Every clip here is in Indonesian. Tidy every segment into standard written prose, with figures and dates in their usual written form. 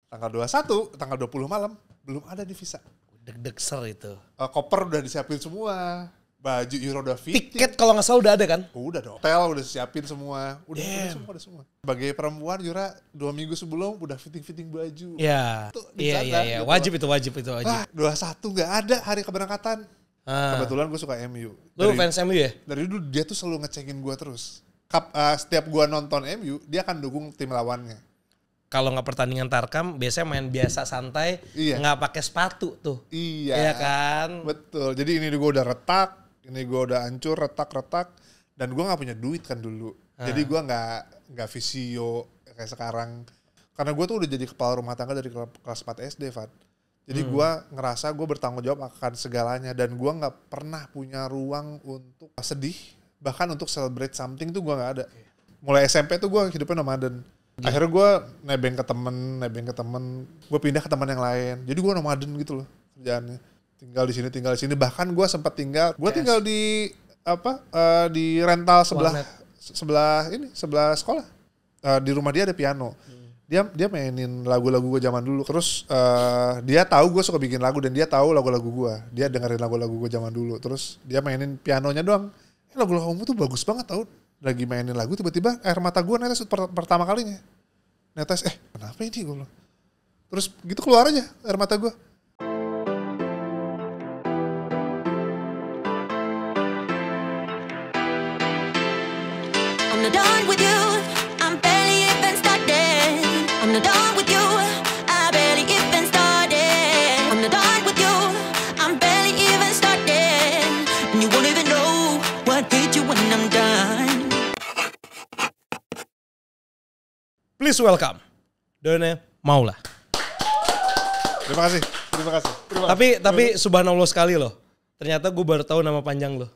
Tanggal 21, tanggal 20 malam belum ada nih visa. Deg-deg ser itu. Koper udah disiapin semua. Baju Euro udah fitting. Tiket kalau nggak salah udah ada kan? Udah dong. Hotel udah siapin semua. Udah semua. Sebagai perempuan Yura 2 minggu sebelum udah fitting baju. Iya. Iya. Gitu. Wajib itu. 21 nggak ada hari keberangkatan. Kebetulan gue suka MU. Lu fans MU ya? Dari dulu dia tuh selalu ngecekin gue terus. Setiap gue nonton MU, dia akan dukung tim lawannya. Kalau nggak pertandingan tarkam, biasanya main biasa santai, nggak pakai sepatu tuh. Iya. Iya kan? Betul. Jadi ini gue udah retak, ini gue udah hancur, retak. Dan gue nggak punya duit kan dulu. Jadi gue nggak visio kayak sekarang. Karena gue tuh udah jadi kepala rumah tangga dari kelas 4 SD, Fat. Jadi gue ngerasa gue bertanggung jawab akan segalanya. Dan gue nggak pernah punya ruang untuk sedih. Bahkan untuk celebrate something tuh gue nggak ada. Mulai SMP tuh gue hidupnya nomaden. Akhirnya gue nebeng ke temen, gue pindah ke teman yang lain. Jadi gue nomaden gitu loh kerjaannya. Tinggal di sini. Bahkan gue sempat tinggal di di rental sebelah sekolah. Di rumah dia ada piano. Dia mainin lagu-lagu gue zaman dulu. Terus dia tahu gue suka bikin lagu dan dia tahu lagu-lagu gue. Dia dengerin lagu-lagu gue zaman dulu. Terus dia mainin pianonya doang. Lagu-lagu kamu tuh bagus banget tau. Lagi mainin lagu tiba-tiba air mata gue netes pertama kalinya. Netes, kenapa ini gue bilang. Terus gitu keluar aja air mata gue. I'm not done with you, I'm barely even started. I'm not done with you, I barely even started. I'm not done with you, I'm barely even started. And you won't even know what hit you when I'm done. Please welcome Done Maula. Terima kasih. Tapi subhanallah sekali loh. Ternyata gue baru tahu nama panjang lo.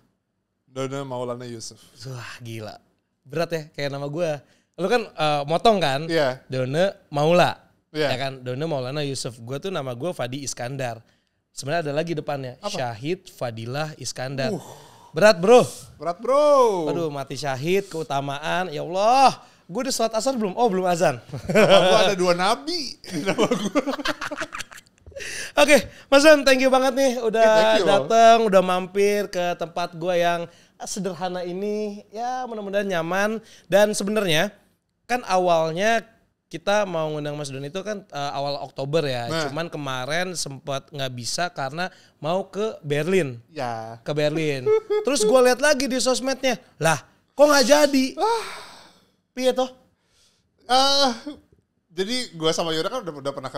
Done Maulana Yusuf. Wah gila. Berat ya kayak nama gue. Lo kan motong kan? Iya. Done Maula. Iya. Ya kan? Done Maulana Yusuf. Gue tuh nama gue Fadi Iskandar. Sebenarnya ada lagi depannya. Apa? Syahid Fadilah Iskandar. Berat bro. Aduh mati syahid, keutamaan. Ya Allah. Gue udah sholat asar belum? Oh belum azan. Nama gue ada 2 nabi di nama gue. Oke, Mas Dan, thank you banget nih udah datang, udah mampir ke tempat gue yang sederhana ini. Ya mudah-mudahan nyaman. Dan sebenarnya kan awalnya kita mau ngundang Mas Don itu kan awal Oktober ya. Nah. Cuman kemarin sempat nggak bisa karena mau ke Berlin. Ya. Ke Berlin. Terus gue lihat lagi di sosmednya, lah kok nggak jadi? Piye toh? Jadi gue sama Yura kan udah pernah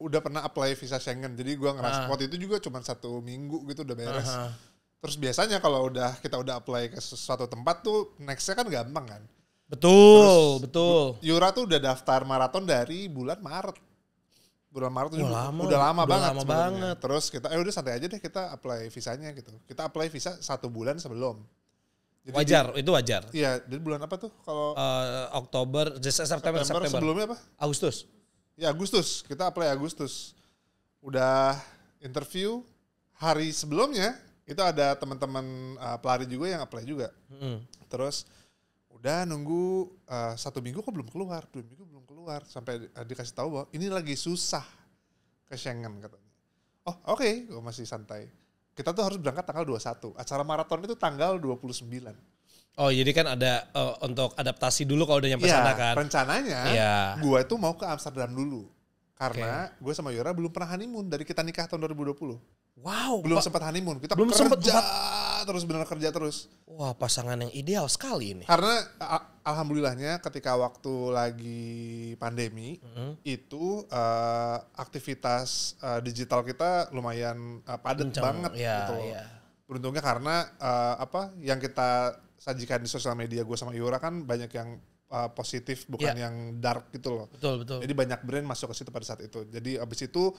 udah pernah apply visa Schengen. Jadi gue ngerasa waktu itu juga cuma 1 minggu gitu udah beres. Terus biasanya kalau kita udah apply ke suatu tempat tuh nextnya kan gampang kan. Betul. Yura tuh udah daftar maraton dari bulan Maret. Udah lama banget. Terus kita udah santai aja deh kita apply visanya gitu. Kita apply visa 1 bulan sebelum. Jadi itu wajar. Iya, dari bulan apa tuh kalau Oktober, September. Sebelumnya apa? Agustus. Ya Agustus, kita apply Agustus. Udah interview hari sebelumnya itu ada teman-teman pelari juga yang apply juga. Terus udah nunggu 1 minggu kok belum keluar, 2 minggu belum keluar sampai dikasih tahu bahwa ini lagi susah ke Schengen katanya. Oh oke, gue masih santai. Kita tuh harus berangkat tanggal 21. Acara maraton itu tanggal 29. Oh jadi kan ada untuk adaptasi dulu kalau udah nyampe sana kan? Rencananya gue tuh mau ke Amsterdam dulu. Karena gue sama Yura belum pernah honeymoon dari kita nikah tahun 2020. Wow. Belum sempat honeymoon. Kita belum kerja terus. Wah pasangan yang ideal sekali ini. Karena alhamdulillahnya ketika waktu lagi pandemi itu aktivitas digital kita lumayan padat banget gitu. Beruntungnya karena yang kita sajikan di sosial media gue sama Yura kan banyak yang positif bukan yang dark gitu loh. Betul. Jadi banyak brand masuk ke situ pada saat itu. Jadi abis itu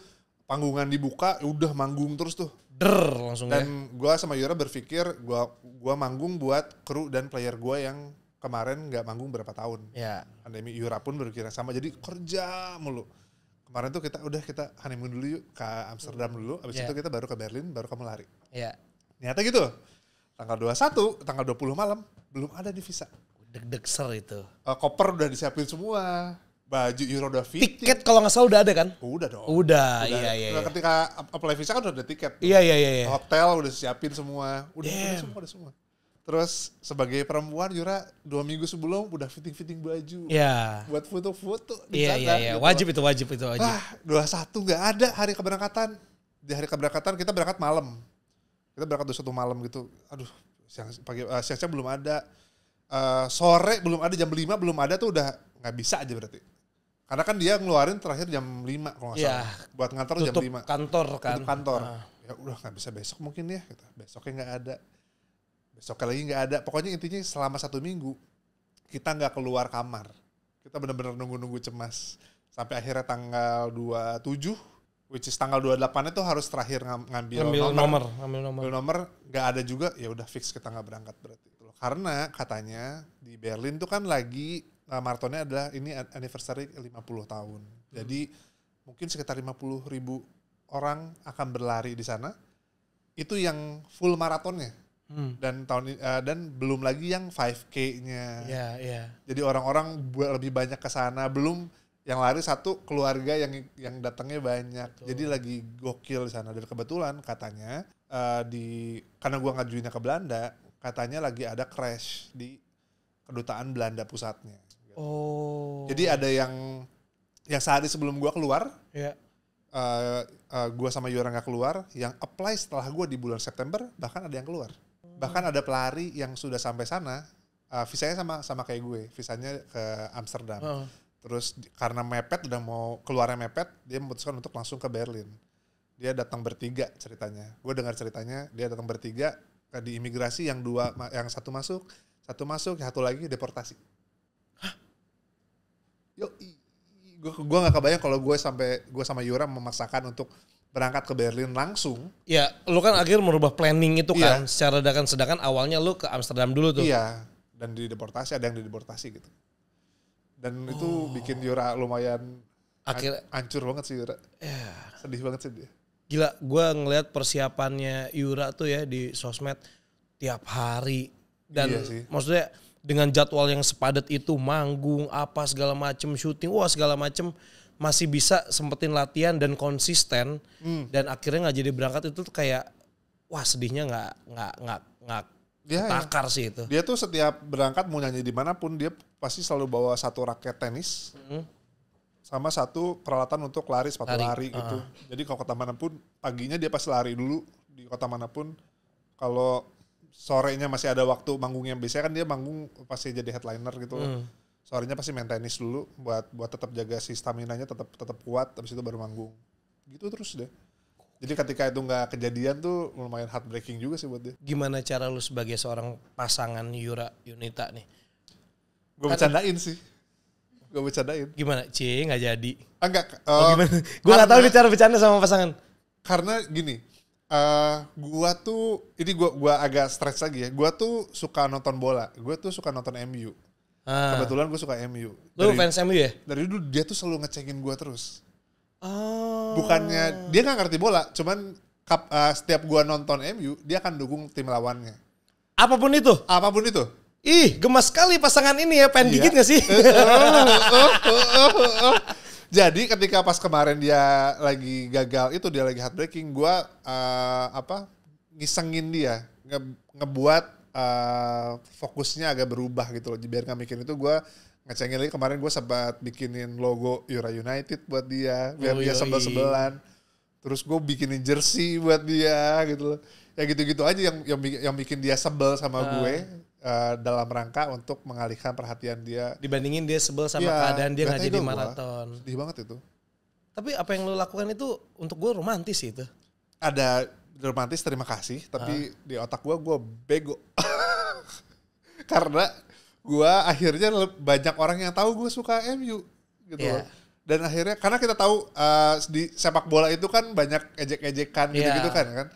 panggungan dibuka udah manggung terus tuh. Langsung. Dan gue sama Yura berpikir gue manggung buat kru dan player gue yang kemarin nggak manggung berapa tahun. Pandemi. Yura pun berpikir sama, jadi kerja mulu. Kemarin tuh kita honeymoon dulu yuk ke Amsterdam dulu, abis itu kita baru ke Berlin, baru kamu lari. Ternyata gitu. Tanggal 21, tanggal 20 malam belum ada di visa. Deg-deg ser itu. Koper udah disiapin semua. Baju Euro udah fitting. Tiket kalau nggak salah udah ada kan? Udah dong. Udah. Iya. Ketika apply visa kan udah ada tiket. Iya. Hotel udah siapin semua. Udah semua. Terus sebagai perempuan Yura 2 minggu sebelum udah fitting baju. Iya. Buat foto-foto di sana. Iya. Gitu. Wajib itu. 21 nggak ada hari keberangkatan. Di hari keberangkatan kita berangkat malam. Kita berangkat 21 malam gitu. Aduh, siang belum ada. Sore belum ada, jam 5 belum ada tuh udah nggak bisa aja berarti. Karena kan dia ngeluarin terakhir jam 5 kalau nggak salah. Buat ngantor jam 5. Kantor kan. Tutup kantor. Ya udah nggak bisa besok mungkin ya. Gitu. Besoknya nggak ada. Besoknya lagi nggak ada. Pokoknya intinya selama 1 minggu kita nggak keluar kamar. Kita benar-benar nunggu cemas. Sampai akhirnya tanggal 27, which is tanggal 28 itu harus terakhir ngambil nomor. Nggak ada juga, ya udah fix kita nggak berangkat berarti. Karena katanya di Berlin tuh kan lagi maratonnya adalah ini anniversary 50 tahun. Jadi mungkin sekitar 50.000 orang akan berlari di sana. Itu yang full maratonnya. Dan belum lagi yang 5K-nya. Iya. Jadi orang-orang lebih banyak ke sana, belum yang lari satu keluarga yang datangnya banyak. Betul. Jadi lagi gokil di sana. Dan kebetulan katanya karena gua ngajuinnya ke Belanda, katanya lagi ada crash di kedutaan Belanda pusatnya. Oh. Jadi ada yang sehari sebelum gua keluar, gua sama Yura nggak keluar, yang apply setelah gua di bulan September bahkan ada yang keluar. Bahkan ada pelari yang sudah sampai sana, visanya sama kayak gue, visanya ke Amsterdam. Terus karena mepet, udah mau keluarnya mepet, dia memutuskan untuk langsung ke Berlin. Dia datang bertiga ceritanya. Gue dengar ceritanya, dia datang bertiga di imigrasi, yang satu masuk, satu lagi deportasi. Hah? Gue gak kebayang kalau gue sama Yura memaksakan untuk berangkat ke Berlin langsung. Ya, lu kan akhirnya merubah planning itu kan, secara sedangkan awalnya lu ke Amsterdam dulu tuh. Iya, dan ada yang dideportasi gitu. Dan itu bikin Yura lumayan hancur banget sih Yura. Sedih banget sih dia. Gila, gue ngeliat persiapannya Yura tuh ya di sosmed tiap hari. Dan maksudnya dengan jadwal yang sepadat itu, manggung, apa segala macem, syuting, segala macem, masih bisa sempetin latihan dan konsisten. Dan akhirnya nggak jadi berangkat itu tuh kayak, sedihnya nggak takar sih itu. Dia tuh setiap berangkat mau nyanyi dimanapun, dia pasti selalu bawa satu raket tenis. Sama satu peralatan untuk lari, sepatu lari gitu. Jadi kalau kota manapun, paginya dia pasti lari dulu di kota manapun. Kalau sorenya masih ada waktu manggungnya, biasanya kan dia manggung pasti jadi headliner gitu. Sorenya pasti main tenis dulu buat tetap jaga si stamina-nya tetap kuat, habis itu baru manggung. Gitu terus deh. Jadi ketika itu nggak kejadian tuh lumayan heartbreaking juga sih buat dia. Gimana cara lu sebagai seorang pasangan Yura Yunita nih? Gue bercandain sih. Gue bercandain. Gimana? Nggak jadi. Enggak. Gimana? Gue nggak tahu nih cara bercanda sama pasangan. Karena gini, gua tuh ini gua agak stres lagi ya. Gua tuh suka nonton bola. Gua tuh suka nonton MU. Kebetulan gue suka MU. Lu fans MU ya? Dari dulu dia tuh selalu ngecekin gua terus. Bukannya dia nggak ngerti bola, cuman setiap gua nonton MU dia akan dukung tim lawannya. Apapun itu. Ih, gemas sekali pasangan ini ya, pengen gigit gak sih? Jadi ketika pas kemarin dia lagi gagal itu, dia lagi heartbreaking, gue ngisengin dia, ngebuat fokusnya agak berubah gitu loh. Biar gak mikirin itu, gue ngecengin lagi. Kemarin gue sempat bikinin logo Yura United buat dia, biar dia sebel-sebelan. Terus gue bikinin jersey buat dia gitu loh. Ya gitu-gitu aja yang bikin dia sebel sama gue. Dalam rangka untuk mengalihkan perhatian dia. Dibandingin dia sebel sama keadaan dia gak jadi maraton. Sedih banget itu. Tapi apa yang lo lakukan itu untuk gue romantis itu. Ada romantis, terima kasih. Tapi di otak gue bego. Karena gue akhirnya banyak orang yang tahu gue suka MU gitu loh. Dan akhirnya karena kita tahu di sepak bola itu kan banyak ejek-ejekan gitu-gitu kan.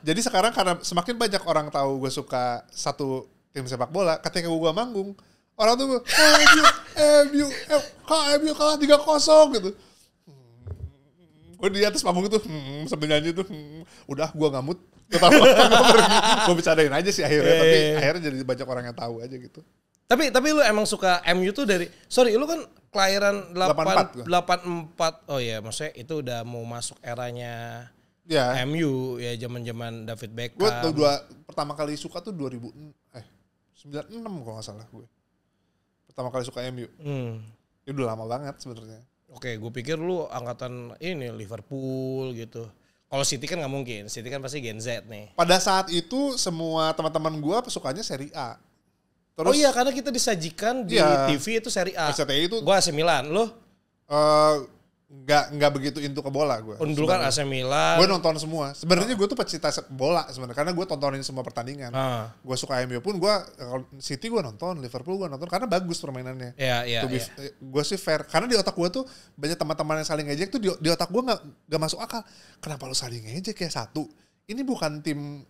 Jadi sekarang karena semakin banyak orang tahu gue suka satu tim sepak bola, ketika gue manggung, orang tuh MU kalah 3-0 gitu. Gue di atas panggung tuh sambil nyanyi tuh, udah gue ngamut, gue bercadain aja sih akhirnya, tapi akhirnya jadi banyak orang yang tahu aja gitu. Tapi lu emang suka MU tuh dari, sorry lu kan kelahiran 84. Oh iya, maksudnya itu udah mau masuk eranya MU ya, zaman-zaman David Beckham. Gue pertama kali suka tuh 96 kalau nggak salah gue. Pertama kali suka MU. Ya udah lama banget sebenarnya. Oke, gue pikir lu angkatan ini Liverpool gitu. Kalau City kan nggak mungkin, City kan pasti Gen Z nih. Pada saat itu semua teman-teman gue sukanya Serie A. Terus, oh iya, karena kita disajikan di TV itu Serie A. RCTI itu. Gue AC Milan, lo? Nggak begitu into ke bola gue. Dulu kan AC Milan. Gue nonton semua. Sebenarnya gue tuh pecinta bola sebenarnya, karena gue tontonin semua pertandingan. Gue suka MU pun gue, City gue nonton, Liverpool gue nonton karena bagus permainannya. Iya. Gue sih fair, karena di otak gue tuh banyak teman-teman yang saling ngejek tuh di otak gue nggak masuk akal. Kenapa lu saling ngejek ya? Satu, ini bukan tim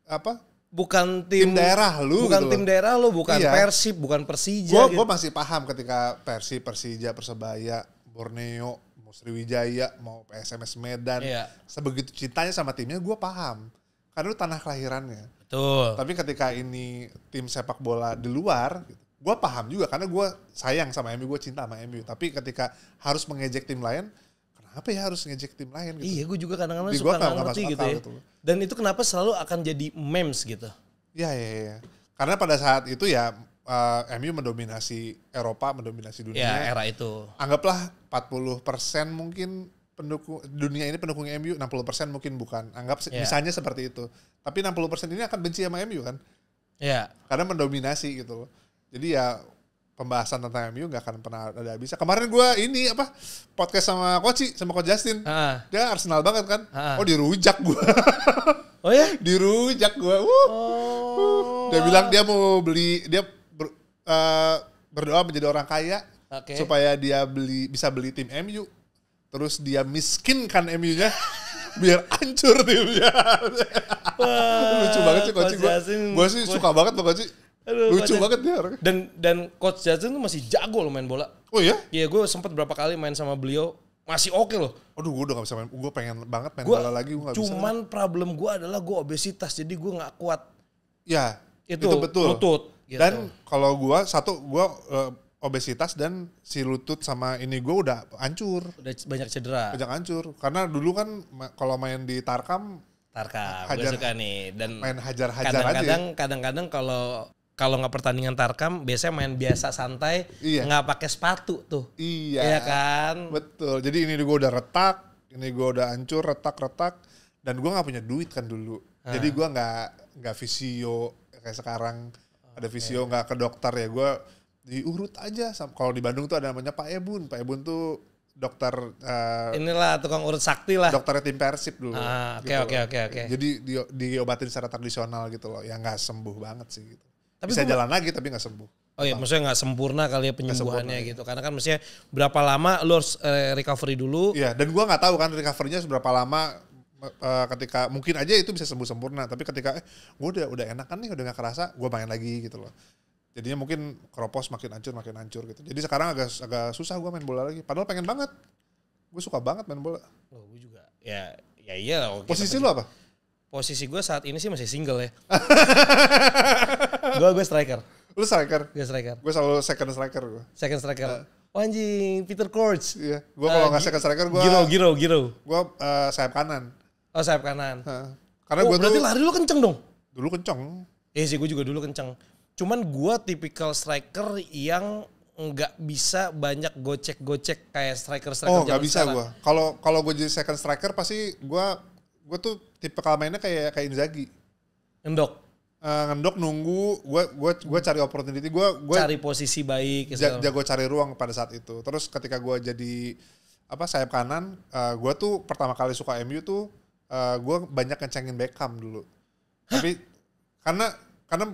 apa? Bukan tim daerah lu, bukan gitu tim loh. daerah lu, bukan Persib, bukan Persija. Gue masih paham ketika Persib, Persija, Persebaya, Borneo, mau Sriwijaya, mau PSMS Medan, sebegitu cintanya sama timnya, gue paham. Karena itu tanah kelahirannya. Betul. Tapi ketika ini tim sepak bola di luar, gue paham juga karena gue sayang sama MU, gue cinta sama MU. Tapi ketika harus mengejek tim lain, kenapa ya harus ngejek tim lain? Gitu. Iya, gue juga kadang-kadang suka nggak ngerti gitu ya. Gitu. Dan itu kenapa selalu akan jadi memes gitu? Iya. Karena pada saat itu ya MU mendominasi Eropa, mendominasi dunia. Ya, era itu. Anggaplah 40% mungkin pendukung dunia ini pendukung MU, 60% mungkin bukan. Anggap misalnya seperti itu. Tapi 60% ini akan benci sama MU kan? Iya. Karena mendominasi gitu loh. Jadi ya pembahasan tentang MU gak akan pernah ada habisnya. Kemarin gue podcast sama Coach Justin. Dia Arsenal banget kan. Oh dirujak gue. Oh ya? Dirujak gue. Dia bilang dia mau beli, dia berdoa menjadi orang kaya supaya dia bisa beli tim MU. Terus dia miskinkan MU-nya biar hancur timnya. Lucu banget sih Coach gue. Gue sih suka banget loh Coach. Lucu banget dia orangnya. Dan Coach Justin tuh masih jago loh main bola. Oh iya? Iya, gue sempat berapa kali main sama beliau, masih oke loh. Aduh, gue udah gak bisa main. Gue pengen banget main bola lagi, gue gak bisa. Cuman problem gue adalah gue obesitas, jadi gue gak kuat. Ya, itu betul. Lutut. Gitu. Dan kalau gue, obesitas dan si lutut sama ini gue udah hancur. Udah banyak cedera. Banyak hancur. Karena dulu kan kalau main di Tarkam, gue suka nih. Dan main hajar-hajar aja. Kadang-kadang kalau nggak pertandingan Tarkam, biasanya main biasa santai, nggak pakai sepatu tuh. Iya kan? Betul. Jadi ini gue udah retak, ini gue udah hancur, retak, dan gue nggak punya duit kan dulu. Jadi gue nggak visio kayak sekarang. Ada visio nggak ke dokter ya, gue diurut aja. Kalau di Bandung tuh ada namanya Pak Ebun. Pak Ebun tuh dokter. Inilah tukang urut sakti lah. Dokternya tim Persib dulu. Oke. Jadi diobatin secara tradisional gitu loh. Ya nggak sembuh banget sih gitu. Bisa jalan lagi tapi gak sembuh. Oh iya, maksudnya gak sempurna kali ya penyembuhannya gitu. Karena kan maksudnya berapa lama lu harus recovery dulu. Iya, dan gua gak tahu kan recovery-nya seberapa lama ketika mungkin aja itu bisa sembuh sempurna. Tapi ketika gua udah enakan nih, udah gak kerasa, gua main lagi gitu loh. Jadinya mungkin keropos makin hancur gitu. Jadi sekarang agak susah gua main bola lagi. Padahal pengen banget. Gue suka banget main bola. Oh, gue juga. Ya iya. Posisi lu apa? Posisi gue saat ini sih masih single ya. Gue striker. Lu striker? Gue striker. Gue selalu second striker gue. Second striker. Oh, anjing, Peter Crouch. Iya. Gue kalau nggak second striker gue. Giro. Gue sayap kanan. Oh, sayap kanan. Karena gue berarti lari lu kenceng dong? Dulu kenceng. Iya sih, gue juga dulu kenceng. Cuman gue tipikal striker yang nggak bisa banyak gocek kayak striker Oh, nggak bisa gue. Kalau gue jadi second striker pasti gue tuh tipe mainnya kayak Inzaghi. Ngendok nunggu, gue cari opportunity, gue cari posisi baik, jago cari ruang pada saat itu. Terus ketika gue jadi sayap kanan, gue tuh pertama kali suka MU tuh gue banyak ngecengin Beckham dulu. Tapi karena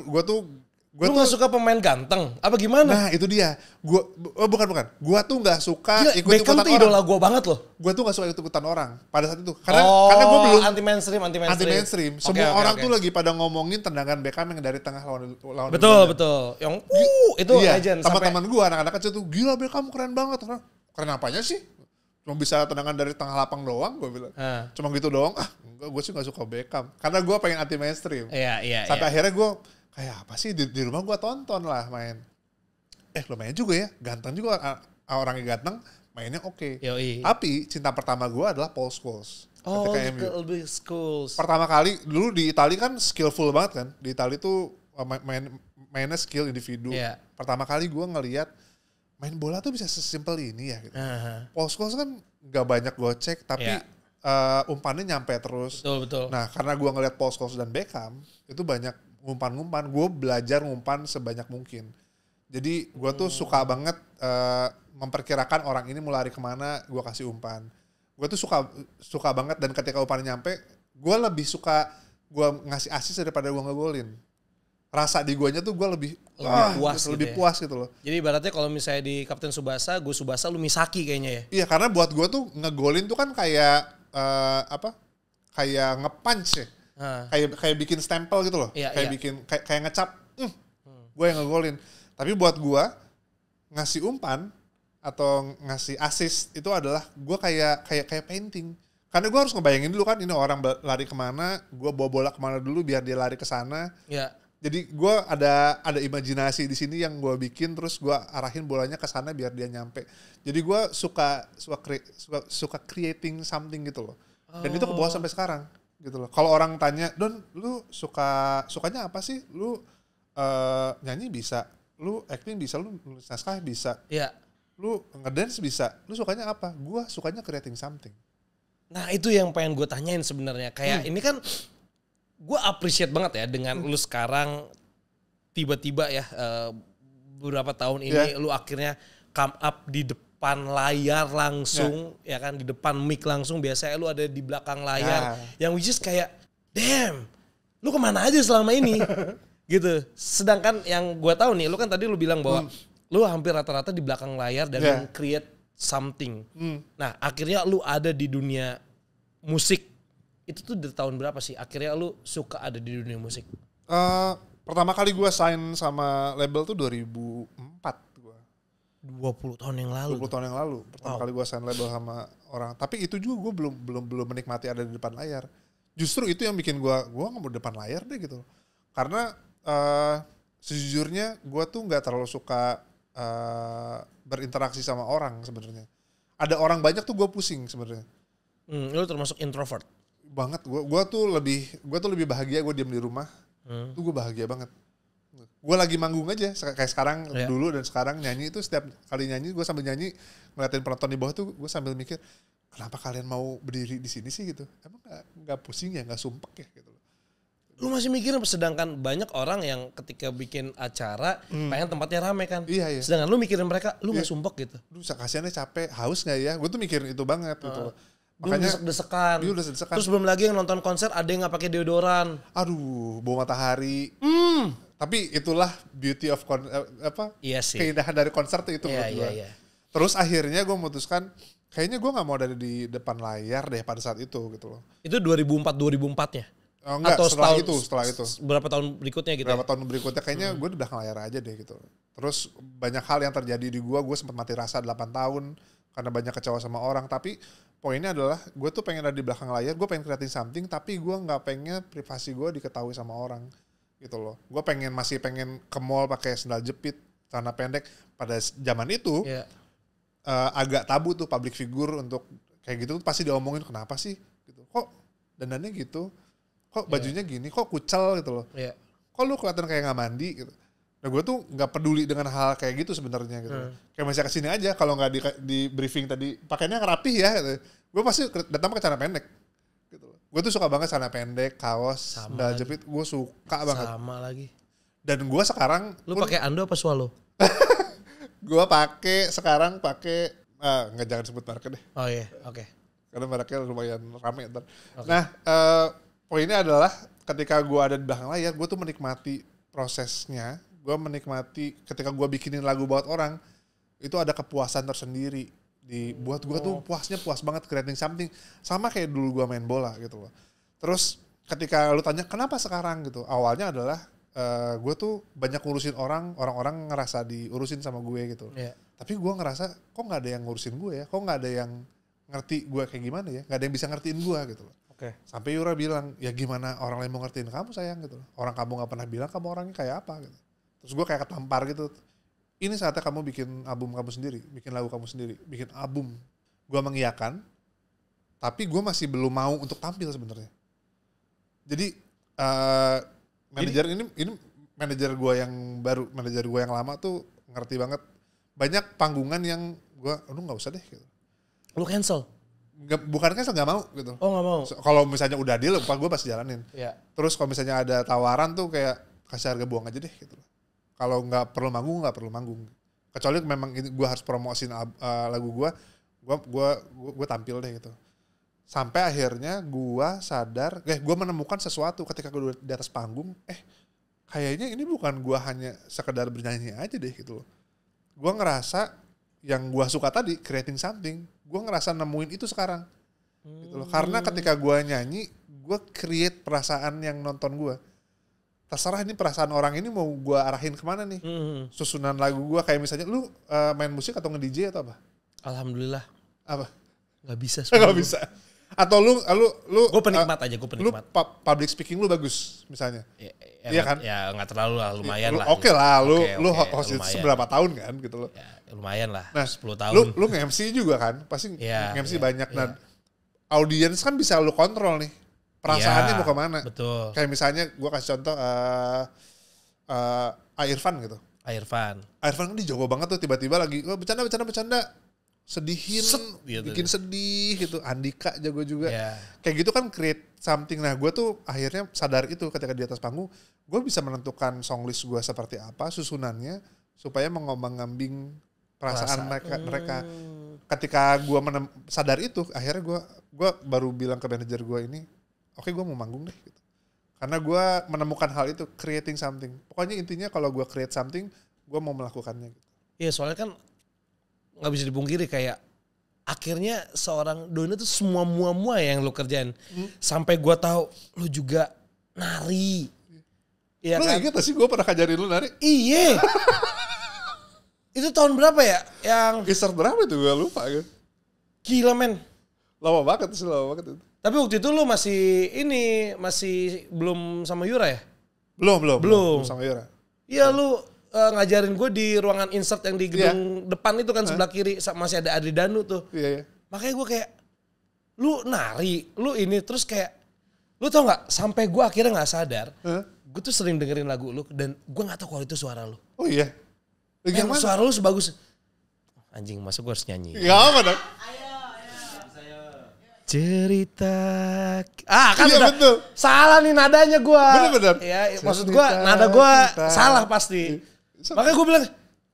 gue tuh gak suka pemain ganteng apa gimana? Nah itu dia. Bukan. Gue tuh gak suka ikut-ikutan orang. Beckham tuh idola gue banget loh. Gue tuh gak suka ikut-ikutan orang pada saat itu. Karena gue belum anti mainstream. Semua orang tuh lagi pada ngomongin tendangan Beckham yang dari tengah lawan. Betul. Yang itu legend. Teman-teman gue anak-anak kecil tuh gila Beckham keren banget. Keren apanya sih? Cuma bisa tendangan dari tengah lapang doang gue bilang. Cuma gitu doang. Enggak, gue sih gak suka Beckham. Karena gue pengen anti mainstream. Iya. Sampai akhirnya gue kayak apa sih di rumah gue tonton lah main. lumayan juga ya, ganteng juga, orangnya ganteng, mainnya oke. Yoi. Tapi cinta pertama gue adalah Paul Scholes. Oh, ketika MU. lebih Scholes. Pertama kali, dulu di Italia kan skillful banget kan. Di Italia tuh mainnya skill individu. Iya. Pertama kali gue ngelihat main bola tuh bisa sesimpel ini ya gitu. Paul Scholes kan gak banyak gocek, tapi umpannya nyampe terus. Betul. Nah karena gue ngelihat Paul Scholes dan Beckham, itu banyak ngumpan-ngumpan. Gue belajar ngumpan sebanyak mungkin. Jadi gue tuh suka banget memperkirakan orang ini mau lari kemana, gue kasih umpan. Gue tuh suka banget, dan ketika umpannya nyampe, gue lebih suka gue ngasih assist daripada gue ngegolin. Rasa di guanya tuh gue lebih puas gitu loh. Jadi ibaratnya kalau misalnya di Kapten Tsubasa, gue Tsubasa, lu Misaki kayaknya ya. Iya, karena buat gue tuh ngegolin tuh kan kayak kayak nge-punch ya. Kayak bikin stempel gitu loh. Kayak ngecap. Gue yang ngegolin. Tapi buat gue ngasih umpan atau ngasih assist itu adalah gue kayak painting. Karena gue harus ngebayangin dulu kan, ini orang lari kemana, gue bawa bola kemana dulu biar dia lari ke sana. Iya. Jadi gue ada imajinasi di sini yang gue bikin, terus gue arahin bolanya ke sana biar dia nyampe. Jadi gue suka creating something gitu loh. Dan itu kebawa sampai sekarang gitu loh. Kalau orang tanya, Don, lu sukanya apa sih? Lu nyanyi bisa, lu acting bisa, lu nulis naskah bisa. Iya. Lu ngedance bisa, lu sukanya apa? Gue sukanya creating something. Nah itu yang pengen gue tanyain sebenarnya. Kayak ini kan gue appreciate banget ya dengan lu sekarang tiba-tiba ya beberapa tahun ini lu akhirnya come up di depan layar langsung ya kan, di depan mic langsung. Biasanya lu ada di belakang layar yang which is kayak damn, lu kemana aja selama ini gitu. Sedangkan yang gue tahu nih, lu kan tadi lu bilang bahwa lu hampir rata-rata di belakang layar dan create something. Nah akhirnya lu ada di dunia musik. Itu tuh dari tahun berapa sih akhirnya lu suka ada di dunia musik? Pertama kali gue sign sama label tuh 2004 gue. 20 tahun yang lalu. 20 tahun yang lalu. Pertama kali gue sign label sama orang. Tapi itu juga gue belum menikmati ada di depan layar. Justru itu yang bikin gue gak mau di depan layar deh gitu. Karena sejujurnya gue tuh gak terlalu suka berinteraksi sama orang sebenarnya. Ada orang banyak tuh gue pusing sebenarnya. Lu termasuk introvert banget. Gue tuh lebih bahagia gue diam di rumah. Tuh gue bahagia banget. Gue lagi manggung aja kayak sekarang dulu dan sekarang nyanyi itu setiap kali nyanyi gue sambil nyanyi ngeliatin penonton di bawah tuh gue sambil mikir kenapa kalian mau berdiri di sini sih gitu. Emang nggak pusing ya, nggak sumpek ya gitu. Lu masih mikirin, sedangkan banyak orang yang ketika bikin acara pengen tempatnya rame kan. Iya. Sedangkan lu mikirin mereka, lu nggak sumpek gitu. Lu kasihannya capek, haus nggak ya? Gue tuh mikirin itu banget gitu. Makanya desek-desekan. Terus belum lagi yang nonton konser ada yang nggak pakai deodoran. Aduh, bau matahari. Tapi itulah beauty of keindahan dari konser tuh itu menurut gue. Iya. Terus akhirnya gue memutuskan kayaknya gue nggak mau ada di depan layar deh pada saat itu gitu loh. Itu 2004-2004-nya? Oh, enggak, atau setelah setahun, itu. Berapa tahun berikutnya gitu? Berapa tahun berikutnya kayaknya gue di belakang layar aja deh gitu. Terus banyak hal yang terjadi di gue sempat mati rasa 8 tahun karena banyak kecewa sama orang. Tapi poinnya adalah gue tuh pengen ada di belakang layar, gue pengen creating something, tapi gue nggak pengen privasi gue diketahui sama orang gitu loh. Gue masih pengen ke mall pakai sandal jepit, celana pendek. Pada zaman itu agak tabu tuh public figure untuk kayak gitu, pasti diomongin kenapa sih gitu. Kok dandannya gitu? Kok bajunya gini, kok kucel gitu loh. Kok lu kelihatan kayak gak mandi gitu. Nah gue tuh gak peduli dengan hal kayak gitu sebenarnya gitu. Kayak masih kesini aja kalau gak di briefing tadi, pakainya rapih ya gitu. Gue pasti datang pakai celana pendek gitu. Gue tuh suka banget celana pendek, kaos, sandal jepit, gue suka banget. Sama lagi. Dan gue sekarang... Lu pakai Ando apa Swallow? Gue sekarang pakai jangan sebut merek deh. Oh iya, oke. Karena mereknya lumayan rame ntar. Nah, poinnya adalah ketika gue ada di belakang layar, gue tuh menikmati prosesnya. Gue menikmati ketika gue bikinin lagu buat orang, itu ada kepuasan tersendiri. Buat gue tuh puas banget creating something. Sama kayak dulu gue main bola gitu loh. Terus ketika lu tanya kenapa sekarang gitu, awalnya adalah gue tuh banyak ngurusin orang-orang ngerasa diurusin sama gue gitu. Tapi gue ngerasa kok gak ada yang ngurusin gue ya, kok gak ada yang ngerti gue kayak gimana ya, gak ada yang bisa ngertiin gue gitu loh. Sampai Yura bilang, ya gimana orang lain mau ngertiin kamu sayang gitu. Orang kamu gak pernah bilang kamu orangnya kayak apa gitu. Terus gue kayak ketampar gitu. ini saatnya kamu bikin album kamu sendiri, bikin lagu kamu sendiri, bikin album. Gue mengiyakan, tapi gue masih belum mau untuk tampil sebenarnya. Jadi manajer ini manajer gue yang baru, manajer gue yang lama tuh ngerti banget. Banyak panggungan yang gue, lu nggak usah deh gitu. Lu cancel? Bukan cancel, nggak mau gitu. Oh nggak mau. Kalau misalnya udah deal, gue pasti jalanin. Ya. Terus kalau misalnya ada tawaran tuh kayak kasih harga buang aja deh gitu. Kalau nggak perlu manggung, nggak perlu manggung. Kecuali memang gue harus promosiin lagu gue tampil deh gitu. Sampai akhirnya gue sadar, gue menemukan sesuatu ketika gue di atas panggung, kayaknya ini bukan gue hanya sekedar bernyanyi aja deh gitu loh. Gue ngerasa yang gue suka tadi, creating something, gue ngerasa nemuin itu sekarang. Gitu loh. Karena ketika gue nyanyi, gue create perasaan yang nonton gue. Terserah ini perasaan orang ini mau gue arahin kemana nih. Susunan lagu gue kayak misalnya, lu main musik atau nge-DJ atau apa? Alhamdulillah. Apa? Gak bisa. Gak bisa. Atau lu gue penikmat aja, gue penikmat. Lu public speaking lu bagus misalnya. Iya kan? Ya nggak terlalu lah, lumayan lah. Oke lah, lu host lumayan. Seberapa tahun kan gitu loh. Ya, lumayan lah, nah, 10 tahun. Lu nge-MC juga kan? Pasti ya, nge-MC banyak. Nah, audiens kan bisa lu kontrol nih. Perasaannya mau kemana. Betul. Kayak misalnya gue kasih contoh Irfan gitu. Irfan kan dia jago banget tuh, tiba-tiba lagi bercanda. Sedihin, gitu. Bikin sedih gitu. Andika jago juga. Yeah. Kayak gitu kan create something. Nah gue tuh akhirnya sadar itu ketika di atas panggung. Gue bisa menentukan songlist gue seperti apa, susunannya. Supaya mengombang-ngambing perasaan mereka. Ketika gue sadar itu, akhirnya gue baru bilang ke manajer gue ini, oke, gue mau manggung deh gitu. Karena gue menemukan hal itu, creating something. Pokoknya intinya kalau gue create something, gue mau melakukannya gitu. Iya, soalnya kan nggak bisa dipungkiri kayak akhirnya seorang Dona tuh semua mua yang lu kerjain. Sampai gue tahu lu juga nari. Iya lu kan? inget gak sih gue pernah ngajarin lu nari? Iya. Itu tahun berapa ya? Yang Kisar berapa itu gue lupa kan. Gila men. Lama banget itu. Tapi waktu itu lu masih belum sama Yura ya? Belum sama Yura. Iya lu ngajarin gue di ruangan insert yang di gedung depan itu kan sebelah kiri masih ada Adri Danu tuh. Iya. Makanya gue kayak lu nari, lu ini terus kayak lu tau nggak? Sampai gue akhirnya nggak sadar, gue tuh sering dengerin lagu lu dan gue nggak tahu kalau itu suara lu. Oh iya. Yang mana? Suara lu sebagus anjing, masa gue harus nyanyi? Gak apa dong. Cerita kan iya, udah betul. Salah nih nadanya gue. Bener. Ya maksud gue nada gue salah pasti. Makanya gue bilang,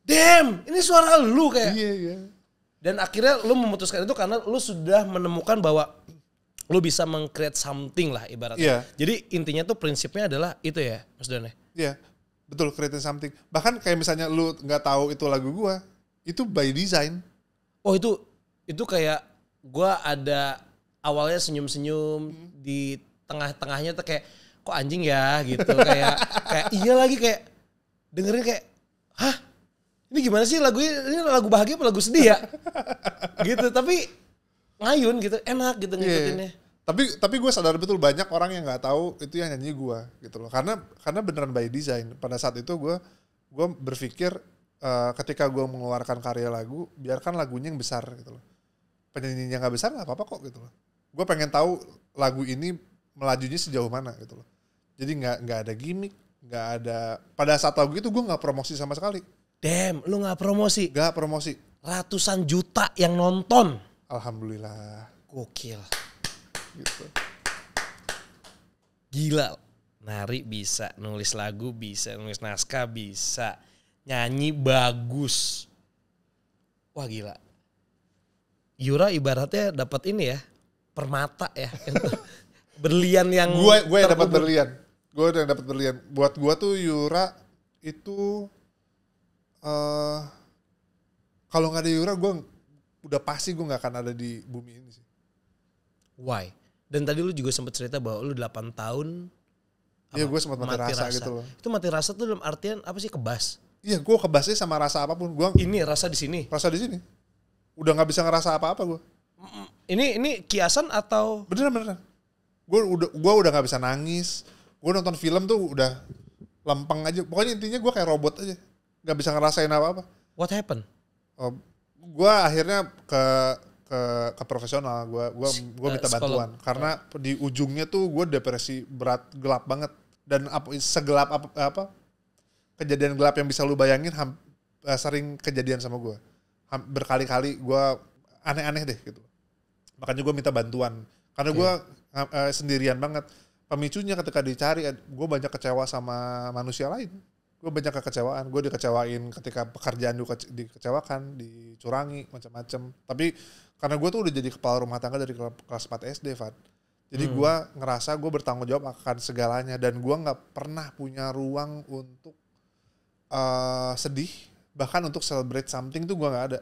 damn ini suara lu kayak. Iya. Dan akhirnya lu memutuskan itu karena lu sudah menemukan bahwa lu bisa meng-create something lah ibaratnya. Iya. Jadi intinya tuh prinsipnya adalah itu ya Mas Don. Iya, betul, creating something. Bahkan kayak misalnya lu gak tahu itu lagu gue, itu by design. Oh itu kayak gue ada awalnya senyum-senyum di tengah-tengahnya tuh kayak kok anjing ya gitu kayak iya lagi kayak dengerin kayak hah ini gimana sih lagu ini lagu bahagia apa lagu sedih ya gitu tapi ngayun gitu enak gitu ngikutinnya. Tapi gue sadar betul banyak orang yang nggak tahu itu yang nyanyi gue gitu loh karena beneran by design. Pada saat itu gue berpikir ketika gue mengeluarkan karya lagu biarkan lagunya yang besar gitu loh. Penyanyinya nggak besar nggak apa-apa kok gitu loh. Gue pengen tahu lagu ini melajunya sejauh mana gitu loh. Jadi nggak ada gimmick, nggak ada. Pada saat lagu itu gue nggak promosi sama sekali. Damn, lu nggak promosi? Nggak promosi. Ratusan juta yang nonton. Alhamdulillah. Gokil. Gitu. Gila. Nari bisa, nulis lagu bisa, nulis naskah bisa, nyanyi bagus. Wah gila. Yura ibaratnya dapat ini ya, permata ya. Berlian yang gue yang dapat berlian. Gue yang dapat berlian. Buat gue tuh Yura itu kalau nggak ada Yura gue udah pasti gue nggak akan ada di bumi ini sih. Why? Dan tadi lu juga sempat cerita bahwa lu 8 tahun. Iya gue sempat mati rasa gitu loh. Itu mati rasa tuh dalam artian apa sih, kebas? Iya gue kebasnya sama rasa apapun. Ini rasa di sini. Rasa di sini. Udah nggak bisa ngerasa apa-apa gue. Ini kiasan atau? Beneran. Gue udah nggak bisa nangis. Gue nonton film tuh udah lempeng aja. Pokoknya intinya gue kayak robot aja. Nggak bisa ngerasain apa-apa. What happened? Gue akhirnya ke profesional. Gue minta bantuan karena di ujungnya tuh gue depresi berat, gelap banget, dan segelap apa kejadian gelap yang bisa lu bayangin sering kejadian sama gue. Berkali-kali gue aneh-aneh deh gitu. Makanya gue minta bantuan karena gue sendirian banget. Pemicunya ketika dicari, gue banyak kecewa sama manusia lain. Gue banyak kekecewaan, gue dikecewain ketika pekerjaan dikecewakan, dicurangi, macam-macam. Tapi karena gue tuh udah jadi kepala rumah tangga dari kelas 4 SD, Fad. Jadi gue ngerasa gue bertanggung jawab akan segalanya, dan gue nggak pernah punya ruang untuk sedih, bahkan untuk celebrate something tuh gue nggak ada.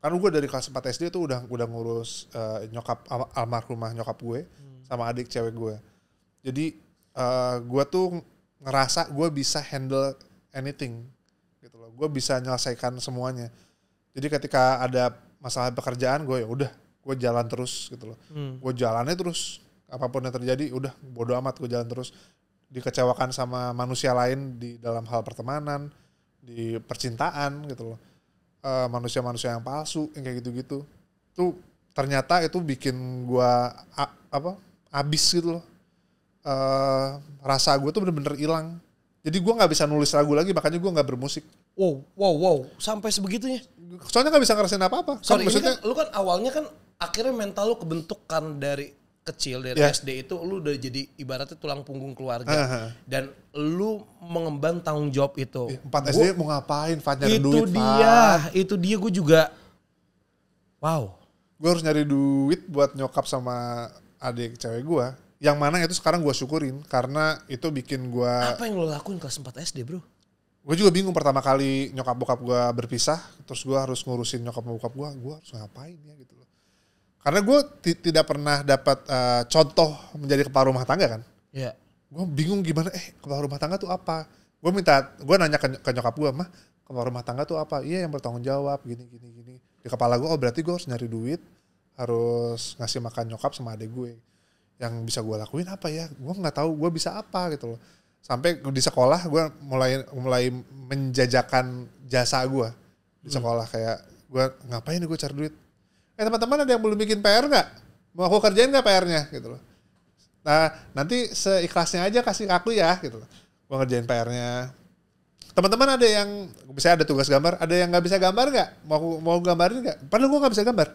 Karena gue dari kelas 4 SD tuh udah ngurus nyokap almarhumah nyokap gue sama adik cewek gue. Jadi gue tuh ngerasa gue bisa handle anything gitu loh. Gue bisa menyelesaikan semuanya. Jadi ketika ada masalah pekerjaan gue, ya udah gue jalan terus gitu loh. Gue jalannya terus, apapun yang terjadi udah bodo amat, gue jalan terus. Dikecewakan sama manusia lain di dalam hal pertemanan, di percintaan gitu loh. Manusia-manusia yang palsu, yang kayak gitu-gitu. Tuh ternyata itu bikin gue abis gitu loh. Rasa gue tuh bener-bener hilang. Jadi gue nggak bisa nulis lagu lagi, makanya gue nggak bermusik. Wow, sampai sebegitunya. Soalnya nggak bisa ngerasain apa-apa. Sorry, maksudnya lu kan awalnya kan akhirnya mental lu kebentuk kan dari kecil, dari SD itu lu udah jadi ibaratnya tulang punggung keluarga. Dan lu mengemban tanggung jawab itu. 4 SD mau ngapain? Nyari duit, Itu dia gue juga. Wow. Gue harus nyari duit buat nyokap sama adik cewek gue. Yang mana itu sekarang gue syukurin, karena itu bikin gue... Apa yang lo lakuin kelas 4 SD, bro? Gue juga bingung pertama kali nyokap bokap gue berpisah, terus gue harus ngurusin nyokap bokap gue harus ngapain ya gitu loh. Karena gue tidak pernah dapat contoh menjadi kepala rumah tangga kan. Iya. Gue bingung gimana, kepala rumah tangga tuh apa? Gue nanya ke nyokap gue, mah kepala rumah tangga tuh apa? Iya, yang bertanggung jawab, gini. Di kepala gue, berarti gue harus nyari duit, harus ngasih makan nyokap sama adik gue. Yang bisa gue lakuin apa ya? Gue nggak tahu gue bisa apa gitu loh. Sampai di sekolah gue mulai menjajakan jasa gue di sekolah. Kayak gue ngapain gue cari duit? Teman-teman ada yang belum bikin PR nggak? Mau aku kerjain nggak PR-nya gitu loh. Nah nanti seikhlasnya aja kasih ke aku ya gitu loh. Gue ngerjain PR-nya. Teman-teman ada yang misalnya ada tugas gambar, ada yang nggak bisa gambar nggak? Mau gambarin nggak? Padahal gue nggak bisa gambar.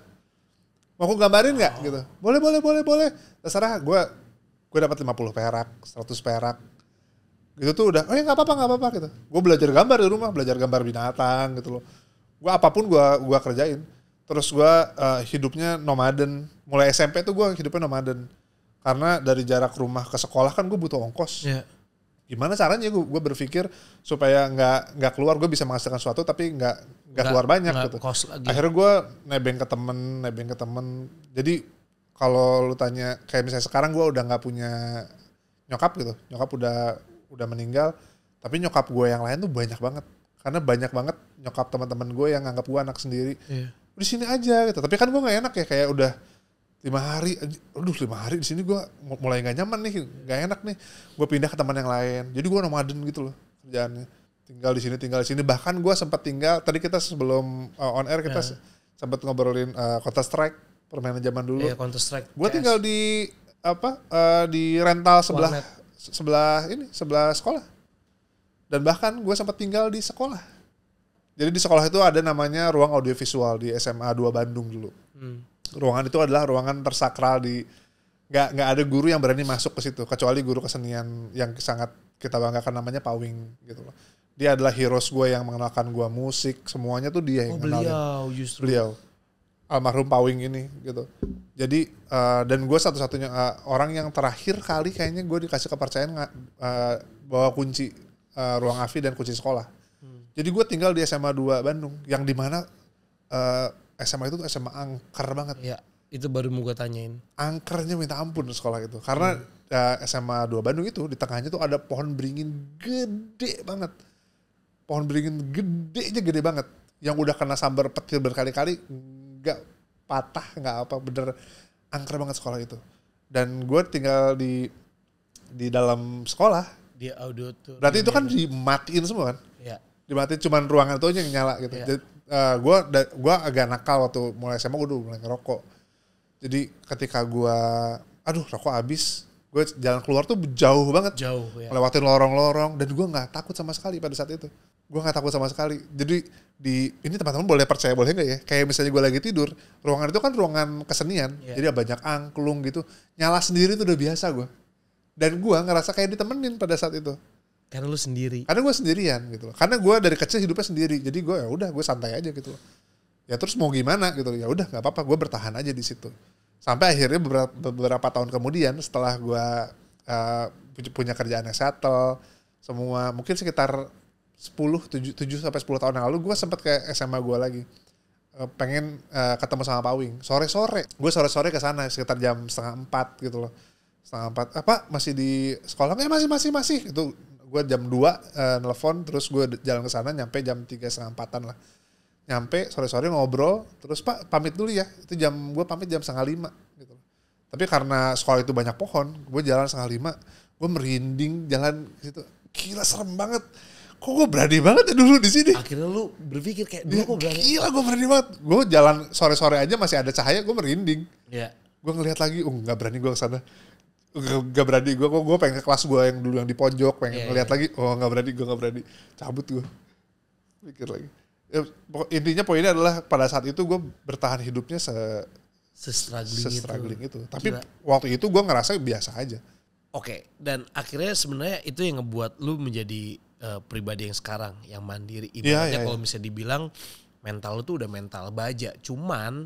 Mau aku gambarin nggak gitu? Boleh. Terserah, gue dapat 50 perak, 100 perak. Gitu tuh udah, nggak apa-apa gitu. Gue belajar gambar di rumah, belajar gambar binatang gitu loh. Gue apapun gue kerjain. Terus gue hidupnya nomaden. Mulai SMP tuh gue hidupnya nomaden. Karena dari jarak rumah ke sekolah kan gue butuh ongkos. Yeah. Gimana caranya gue berpikir supaya nggak keluar, gue bisa menghasilkan sesuatu tapi nggak keluar banyak gitu. Akhirnya gue nebeng ke temen. Jadi kalau lu tanya kayak misalnya sekarang gue udah nggak punya nyokap gitu, nyokap udah meninggal, tapi nyokap gue yang lain tuh banyak banget. Karena banyak banget nyokap teman-teman gue yang nganggap gue anak sendiri. Yeah. Di sini aja gitu. Tapi kan gue nggak enak ya, kayak udah 5 hari di sini gue mulai nggak nyaman nih, nggak enak nih. Gue pindah ke teman yang lain. Jadi gue nomaden gitu loh kerjaannya. Tinggal di sini. Bahkan gue sempat tinggal. Tadi kita sebelum on air kita sempat ngobrolin Counter Strike, permainan zaman dulu. Iya, Counter Strike. Gue tinggal di di rental sebelah sekolah. Dan bahkan gue sempat tinggal di sekolah. Jadi di sekolah itu ada namanya ruang audiovisual di SMA 2 Bandung dulu. Ruangan itu adalah ruangan tersakral nggak ada guru yang berani masuk ke situ kecuali guru kesenian yang sangat kita banggakan, namanya Pawing gitu loh. Dia adalah heroes gue yang mengenalkan gue musik, semuanya tuh dia yang kenalin. Beliau almarhum Pawing ini gitu. Jadi dan gue satu-satunya orang yang terakhir kali kayaknya gue dikasih kepercayaan bawa kunci ruang AVI dan kunci sekolah. Jadi gue tinggal di SMA 2 Bandung yang dimana SMA itu SMA angker banget. Ya, itu baru mau gue tanyain. Angkernya minta ampun sekolah itu. Karena SMA 2 Bandung itu di tengahnya tuh ada pohon beringin gede banget. Pohon beringin gede banget. Yang udah kena sambar petir berkali-kali gak patah, gak apa. Bener angker banget sekolah itu. Dan gue tinggal di dalam sekolah. Di audio tuh. Berarti itu kan dimatiin semua kan? Iya. Dimatiin, cuman ruangan itu aja yang nyala gitu. Yeah. gue agak nakal waktu mulai SMA, gue udah mulai ngerokok. Jadi ketika gue, rokok habis, gue jalan keluar tuh jauh banget. Jauh ya. Lewatin lorong-lorong, dan gue gak takut sama sekali pada saat itu. Gue gak takut sama sekali. Jadi ini teman-teman boleh percaya, boleh gak ya? Kayak misalnya gue lagi tidur, ruangan itu kan ruangan kesenian. Jadi banyak angklung gitu. Nyala sendiri tuh udah biasa gue. Dan gue ngerasa kayak ditemenin pada saat itu. Karena lu sendiri. Karena gue sendirian gitu loh. Karena gue dari kecil hidupnya sendiri. Jadi gue ya udah, gue santai aja gitu loh. Ya terus mau gimana gitu loh. Ya udah nggak apa-apa, gue bertahan aja di situ. Sampai akhirnya beberapa tahun kemudian setelah gue punya kerjaan yang settle semua, mungkin sekitar 7 sampai 10 tahun yang lalu gue sempat ke SMA gue lagi. Pengen ketemu sama Pak Wing. Sore-sore. Gue sore-sore ke sana sekitar jam 3:30 gitu loh. 3:30. Apa masih di sekolah? Masih. Itu gue jam 2 nelfon, terus gue jalan ke sana, nyampe jam 3:30 lah. Nyampe sore-sore ngobrol, terus Pak pamit dulu ya. Itu gue pamit jam 4:30 gitu. Tapi karena sekolah itu banyak pohon, gue jalan 4:30, gue merinding jalan gitu. Gila serem banget. Kok gue berani banget ya dulu di sini. Akhirnya lu berpikir kayak dulu kok berani. Gila gue berani banget. Gue jalan sore-sore aja masih ada cahaya, gue merinding. Iya. Gue ngelihat lagi, nggak berani gue kesana. Gak berani, gue pengen ke kelas gue yang dulu yang di pojok, pengen ngeliat lagi, nggak berani, cabut gue, pikir lagi. Ya, intinya poinnya adalah pada saat itu gue bertahan hidupnya se-struggling itu. Tapi waktu itu gue ngerasa biasa aja. Oke, dan akhirnya sebenarnya itu yang ngebuat lu menjadi pribadi yang sekarang, yang mandiri. Ibaratnya kalau misalnya dibilang mental lu tuh udah mental baja. Cuman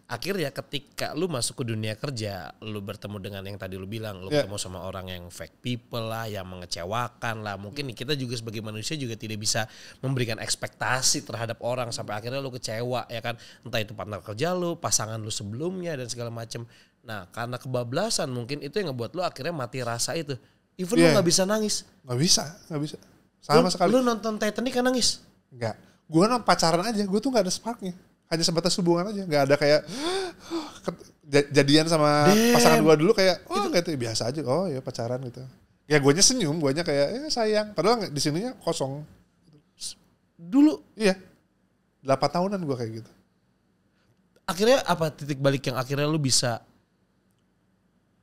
akhirnya ketika lu masuk ke dunia kerja, lu bertemu dengan yang tadi lu bilang, lu ketemu sama orang yang fake people lah, yang mengecewakan lah. Mungkin kita juga sebagai manusia juga tidak bisa memberikan ekspektasi terhadap orang sampai akhirnya lu kecewa ya kan. Entah itu partner kerja lu, pasangan lu sebelumnya dan segala macam. Nah karena kebablasan mungkin itu yang ngebuat lu akhirnya mati rasa itu. Even lu gak bisa nangis. Gak bisa. Sama sekali. Lu nonton Titanic kan nangis? Enggak. Gue pacaran aja, gue tuh gak ada sparknya. Hanya sebatas hubungan aja, gak ada kayak jadian sama pasangan gue dulu kayak, itu biasa aja, ya pacaran gitu. Ya gue senyum, gue kayak sayang. Padahal di sininya kosong. Dulu? Iya, 8 tahunan gue kayak gitu. Akhirnya apa titik balik yang akhirnya lu bisa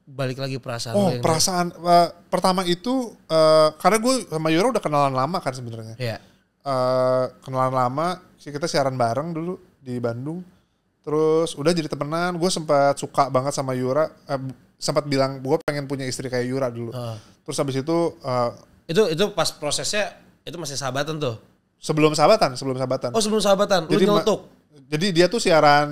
balik lagi perasaan? Perasaan pertama itu, karena gue sama Yura udah kenalan lama kan sebenarnya. Iya. Kenalan lama, kita siaran bareng dulu di Bandung, terus udah jadi temenan. Gue sempat suka banget sama Yura, sempat bilang gue pengen punya istri kayak Yura dulu. Terus habis itu pas prosesnya itu masih sahabatan tuh? Sebelum sahabatan. Oh sebelum sahabatan, lu nyeletuk? Jadi dia tuh siaran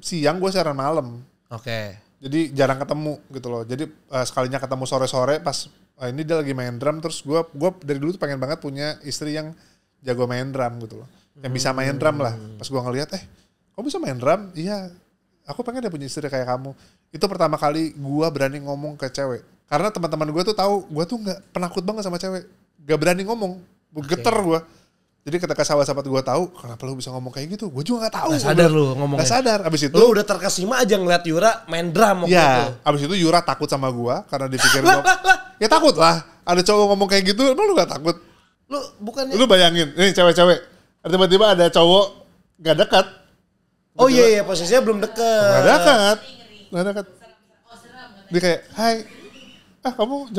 siang, gue siaran malam. Oke. Jadi jarang ketemu gitu loh. Jadi sekalinya ketemu sore-sore pas ini dia lagi main drum, terus gue dari dulu tuh pengen banget punya istri yang jago main drum gitu loh. Yang bisa main drum lah. Pas gue ngeliat, kamu bisa main drum? Iya. Aku pengen deh punya istri kayak kamu. Itu pertama kali gue berani ngomong ke cewek. Karena teman-teman gue tuh tahu, gue tuh nggak penakut banget sama cewek. Gak berani ngomong. Geter gue. Jadi ketika sahabat-sahabat gue tahu, kenapa lu bisa ngomong kayak gitu? Gue juga nggak tahu. Gak sadar lu ngomongnya. Gak sadar. Abis itu. Lu udah terkesima aja ngeliat Yura main drum waktu itu. Abis itu Yura takut sama gue karena dipikir gue. Ya takut lah. Ada cowok ngomong kayak gitu, emang lu gak takut? Lu bayangin, ini cewek-cewek. Tiba-tiba ada cowok gak dekat. Oh iya, posisinya belum dekat. Gak dekat. Dia kayak, hai, kamu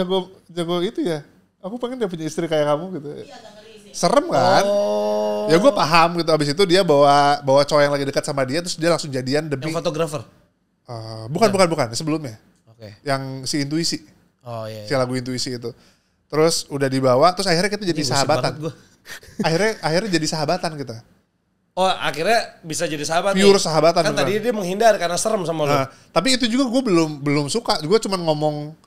jago itu ya? Aku pengen dia punya istri kayak kamu gitu. Serem kan? Ya gue paham gitu. Abis itu dia bawa cowok yang lagi dekat sama dia, terus dia langsung jadian demi. Yang fotografer? Bukan. Sebelumnya. Yang si Intuisi. Oh iya. Si lagu Intuisi itu. Terus udah dibawa, terus akhirnya kita jadi sahabatan. akhirnya jadi sahabatan kita. Oh akhirnya bisa jadi sahabat. Pure sahabatan. Kan tadi dia menghindar karena serem sama lu. Tapi itu juga gue belum suka. Gue cuma ngomong.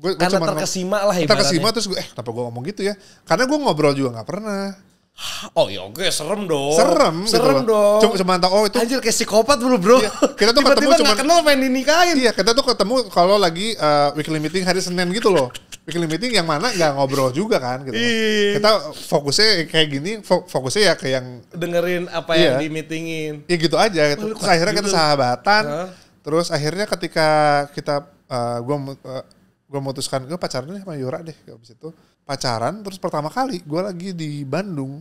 Karena terkesima lah ibaratnya. Terkesima terus gue, kenapa gue ngomong gitu ya? Karena gue ngobrol juga gak pernah. Oh iya oke, serem dong. Serem dong. Cuma tahu itu. Anjir kayak psikopat lu bro. Iya, kita tuh tiba-tiba ketemu gak kenal pengen dinikahin. Iya, kita tuh ketemu kalau lagi weekly meeting hari Senin gitu loh. Weekly meeting yang mana gak ngobrol juga kan gitu. Kita fokusnya kayak gini, fokusnya ya kayak yang dengerin apa yang di meetingin. Ya gitu aja gitu. Terus akhirnya kita sahabatan. Terus akhirnya ketika kita gue memutuskan gue pacaran deh sama Yura deh. Habis itu pacaran, terus pertama kali gue lagi di Bandung,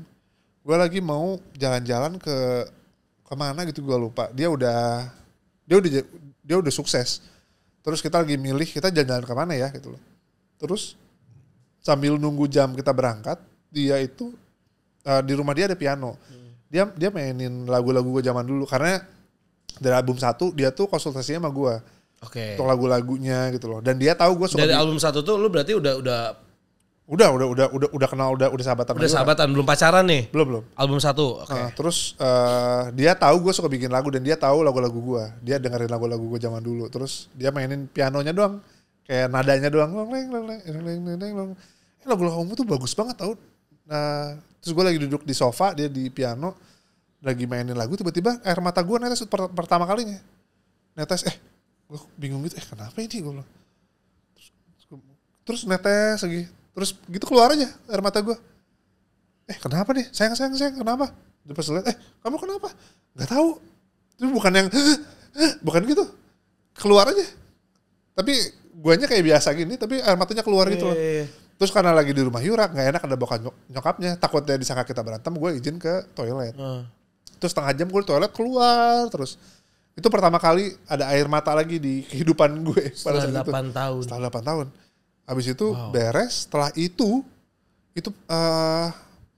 gue lagi mau jalan-jalan ke kemana gitu, gue lupa. Dia udah sukses. Terus kita lagi milih kita jalan-jalan kemana ya gitu loh. Terus sambil nunggu jam kita berangkat, dia itu di rumah dia ada piano. Dia mainin lagu-lagu gue zaman dulu karena dari album 1 dia tuh konsultasinya sama gue. Oke. Untuk lagu-lagunya gitu loh. Dan dia tahu gue suka dari album 1 tuh lu berarti udah kenal, udah sahabatan. Udah sahabatan, belum pacaran nih? Belum. Album 1. Oke. Terus dia tahu gue suka bikin lagu dan dia tahu lagu-lagu gue. Dia dengerin lagu-lagu gue zaman dulu. Terus dia mainin pianonya doang, kayak nadanya doang. Lagu-lagu kamu tuh bagus banget tau. Nah, terus gue lagi duduk di sofa, dia di piano, lagi mainin lagu. Tiba-tiba air mata gue netes pertama kalinya. Netes, gue bingung gitu, kenapa ini gue bilang. Terus netes lagi, terus gitu keluar aja air mata gue. Kenapa nih, sayang kenapa? Dia pas lihat, kamu kenapa? Gak tahu. Itu bukan yang, bukan gitu, keluar aja. Tapi guanya kayak biasa gini, tapi air matanya keluar gitu loh. Terus karena lagi di rumah Yura, gak enak ada bokap nyokapnya, takutnya disangka kita berantem, gue izin ke toilet. Terus setengah jam gue di toilet keluar terus. Itu pertama kali ada air mata lagi di kehidupan gue pada saat itu. Setelah 8 tahun. Habis itu beres, setelah itu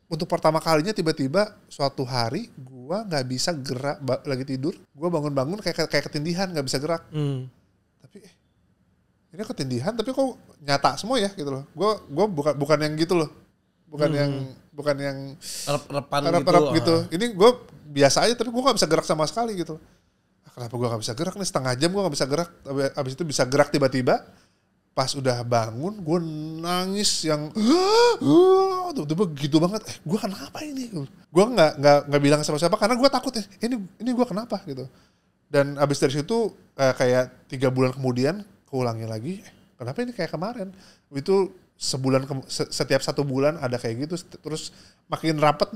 untuk pertama kalinya tiba-tiba suatu hari gue nggak bisa gerak, lagi tidur, gue bangun-bangun kayak ketindihan, nggak bisa gerak. Tapi ini ketindihan tapi kok nyata semua ya gitu loh. Gue bukan yang gitu loh. Bukan yang rep-repan gitu. Ini gue biasa aja tapi gue nggak bisa gerak sama sekali gitu. Kenapa gue gak bisa gerak nih, setengah jam gue gak bisa gerak. Abis itu bisa gerak tiba-tiba. Pas udah bangun gue nangis yang tiba-tiba gitu banget. Gue kenapa ini? Gue gak bilang sama siapa karena gue takut ini gue kenapa gitu. Dan abis dari situ kayak 3 bulan kemudian keulangi lagi. Kenapa ini kayak kemarin? Itu setiap 1 bulan ada kayak gitu. Terus makin rapat